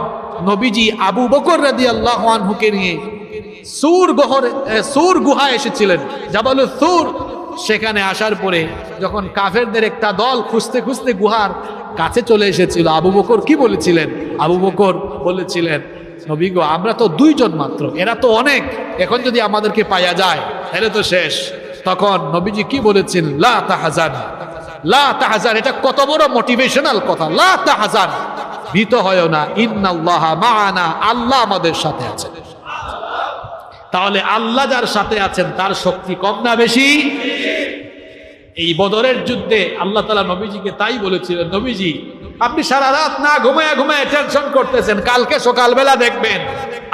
নবীজি আবু বকর রাদিয়াল্লাহু আনহুকে নিয়ে সূর গুহা এসেছিলেন, জাবালুস সূর, সেখানে আসার পরে যখন কাফেরদের একটা দল খুঁজতে খুঁজতে গুহার কাছে চলে এসেছিল, আবু বকর কি বলেছিলেন? আবু বকর বলেছিলেন, নবী গো, আমরা তো 2 জন মাত্র, এরা তো অনেক, এখন যদি আমাদেরকে পাওয়া যায় তাহলে তো শেষ। তখন নবীজি কি বলেছেন? লা তাহজান, লা তাহজান। এটা কত বড় মোটিভেশনাল কথা, লা তাহজান, ভীত হয়ো না, ইন্নাল্লাহা মা'ানা, আল্লাহ আমাদের সাথে আছেন। তাহলে আল্লাহ যার সাথে আছেন তার শক্তি কম না বেশি? এই বদরের যুদ্ধে আল্লাহ তাআলা নবীজিকে তাই বলেছিলেন, নবীজি আপনি সারা রাত না ঘুমায়া ঘুমায়া টেনশন করতেছেন, কালকে সকালবেলা দেখবেন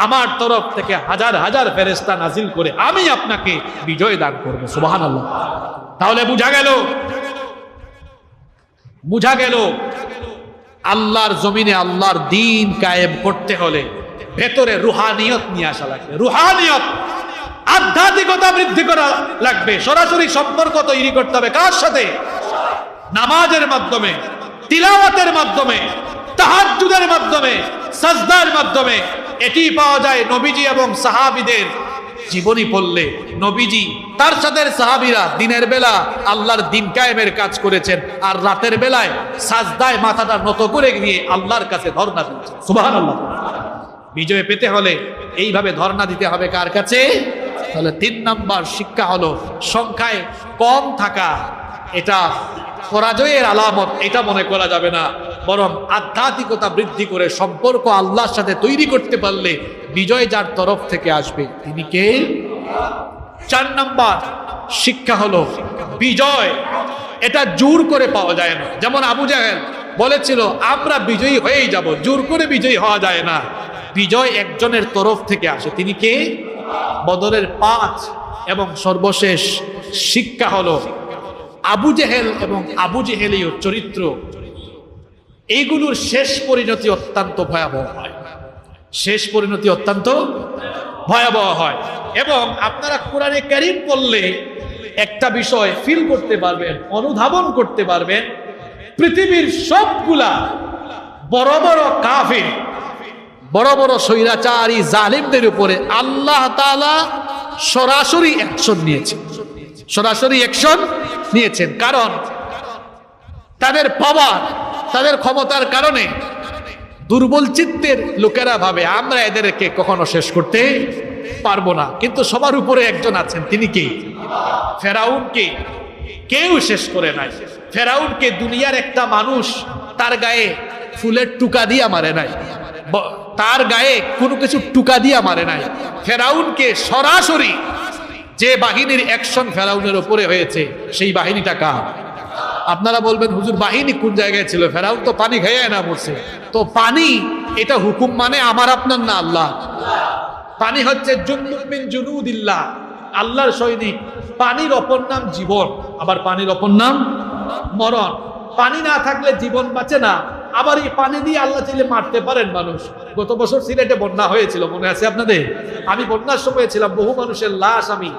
আমার তরফ থেকে হাজার হাজার ফেরেশতা নাজিল করে আমি আপনাকে বিজয় দান করব। সুবহানাল্লাহ। তাহলে বুঝা গেল আল্লাহর জমিনে আল্লাহর দ্বীন কায়েম করতে হলে ভেতরে রুহানিয়ত নিয়ে আসা লাগবে। রুহানিয়ত, আধ্যাত্মিকতা বৃদ্ধি করা লাগবে। সরাসরি সম্পর্ক তৈরি করতে হবে কার সাথে? নামাজের মাধ্যমে, তিলাওয়াতের মাধ্যমে, তাহাজ্জুদের মাধ্যমে, সাজদার মাধ্যমে, এটি পাওয়া যায় নবীজি এবং সাহাবীদের জীবনী পড়লে। নবীজি তার সাথে সাহাবীরা দিনের বেলা আল্লাহর দিন কায়েমের কাজ করেছেন, আর রাতের বেলায় সাজদায় মাথাটা নত করে গিয়ে আল্লাহর কাছে ধর্ণা দিচ্ছেন। সুবহানাল্লাহ। বিজয় পেতে হলে এইভাবে ধর্ণা দিতে হবে কার কাছে? তাহলে 3 নাম্বার শিক্ষা হলো সংখ্যায় কম থাকা এটা পরাজয়ের আলামত, এটা মনে করা যাবে না, বরং আধ্যাত্মিকতা বৃদ্ধি করে সম্পর্ক আল্লাহর সাথে তৈরি করতে পারলে বিজয় যার তরফ থেকে আসবে তিনি কে? 4 নাম্বার শিক্ষা হলো বিজয় এটা জোর করে পাওয়া যায় না। যেমন আবু জাহেল বলেছিল আমরা বিজয়ী হয়েই যাব, জোর করে বিজয়ী হওয়া যায় না, বিজয় একজনের তরফ থেকে আসে, তিনি কে? বদরের 5 এবং সর্বশেষ শিক্ষা হলো আবু জেহেল এবং আবু জেহেলীয় চরিত্র এইগুলোর শেষ পরিণতি অত্যন্ত ভয়াবহ হয়। শেষ পরিণতি অত্যন্ত ভয়াবহ হয়। এবং আপনারা কোরআনে কারীম পড়লে একটা বিষয় ফিল করতে পারবেন, অনুধাবন করতে পারবেন, পৃথিবীর সবগুলা বড় বড় কাফির, বড় বড় স্বৈরাচারী জালিমদের উপরে আল্লাহ তাআলা সরাসরি অ্যাকশন নিয়েছেন, সরাসরি অ্যাকশন নিয়েছেন। কারণ তাদের পাওয়ার, তাদের ক্ষমতার কারণে দুর্বল চিত্তের লোকেরা ভাবে আমরা এদেরকে কখনো শেষ করতে পারবো না। কিন্তু সবার উপরে একজন আছেন, তিনি কে? ফেরাউনকে কেউ শেষ করে নাই। ফেরাউনকে দুনিয়ার একটা মানুষ তার গায়ে ফুলের টুকা দিয়া মারে নাই, তার গায়ে কোনো কিছু টুকা দিয়া মারে নাই। ফেরাউনকে সরাসরি যে বাহিনীর অ্যাকশন ফেরাউনের উপরে হয়েছে সেই বাহিনীটা কার? আপনারা বলবেন হুজুর বাহিনী কোন জায়গায় ছিল? ফেরাউন তো পানি খেয়ে না মরছে। তো পানি এটা হুকুম মানে আমার আপনার না, আল্লাহ। পানি হচ্ছে জুনদুম মিন জুনুদিল্লাহ, আল্লাহর সৈনিক। পানির অপর নাম জীবন, আবার পানির অপর নাম মরণ। পানি না থাকলে জীবন বাঁচে না, আবার এই পানি দিয়ে আল্লাহ চাইলে মারতে পারেন মানুষ। গত বছর সিলেটে বন্যা হয়েছিল, মনে আছে আপনাদের? আমি বন্যার সময় ছিলাম, বহু মানুষের লাশ আমি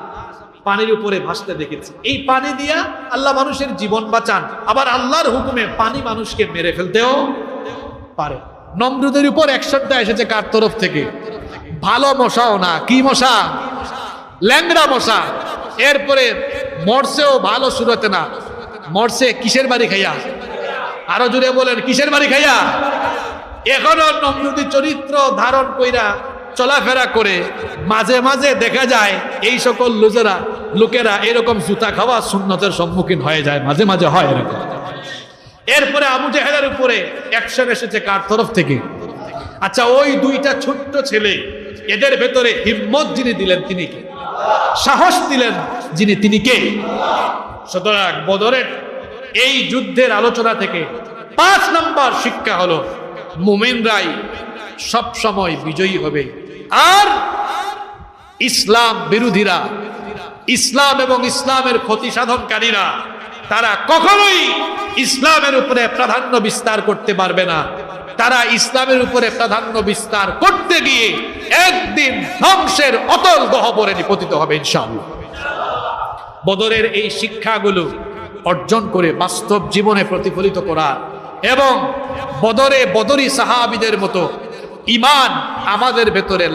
পানির উপরে ভাসতে দেখেছি। এই পানি দিয়া আল্লাহ মানুষের জীবন বাঁচান, আবার আল্লাহর হুকুমে পানি মানুষকে মেরে ফেলতেও পারে। নমরুদের উপর অ্যাকশনটা এসেছে কার তরফ থেকে? ভালো মশাও না, কি মশা? ল্যাংড়া মশা। এরপরে মরছেও ভালো সুরতে না, মরছে কিসের বাড়ি খাইয়া? আরো জুড়ে বলেন, কিসের বাড়ি খাইয়া? এখনো নমরুদি চরিত্র ধারণ কইরা চলাফেরা করে মাঝে মাঝে দেখা যায় এই সকল লোকেরা এরকম জুতা খাওয়া সুন্নতের সম্মুখীন হয়ে যায়, মাঝে মাঝে হয় এরকম। এরপরে আবু জেহেলের উপরে অ্যাকশন এসেছে কার তরফ থেকে? আচ্ছা, ওই দুইটা ছোট্ট ছেলে, এদের ভেতরে হিম্মত যিনি দিলেন তিনি কে? সাহস দিলেন যিনি, তিনি কে? সুতরাং বদরের এই যুদ্ধের আলোচনা থেকে 5 নাম্বার শিক্ষা হলো মুমিনরাই সব সময় বিজয়ী হবে, আর ইসলাম বিরোধীরা, ইসলাম এবং ইসলামের ক্ষতি সাধনকারীরা তারা কখনোই ইসলামের উপরে প্রাধান্য বিস্তার করতে পারবে না। তারা ইসলামের উপরে প্রাধান্য বিস্তার করতে গিয়ে একদিন ধ্বংসের অতল গহ্বরে নিপতিত হবে ইনশাআল্লাহ। বদরের এই শিক্ষাগুলো অর্জন করে বাস্তব জীবনে প্রতিফলিত করা এবং বদরে বদরি সাহাবীদের মতো ঈমান আমাদের ভেতরে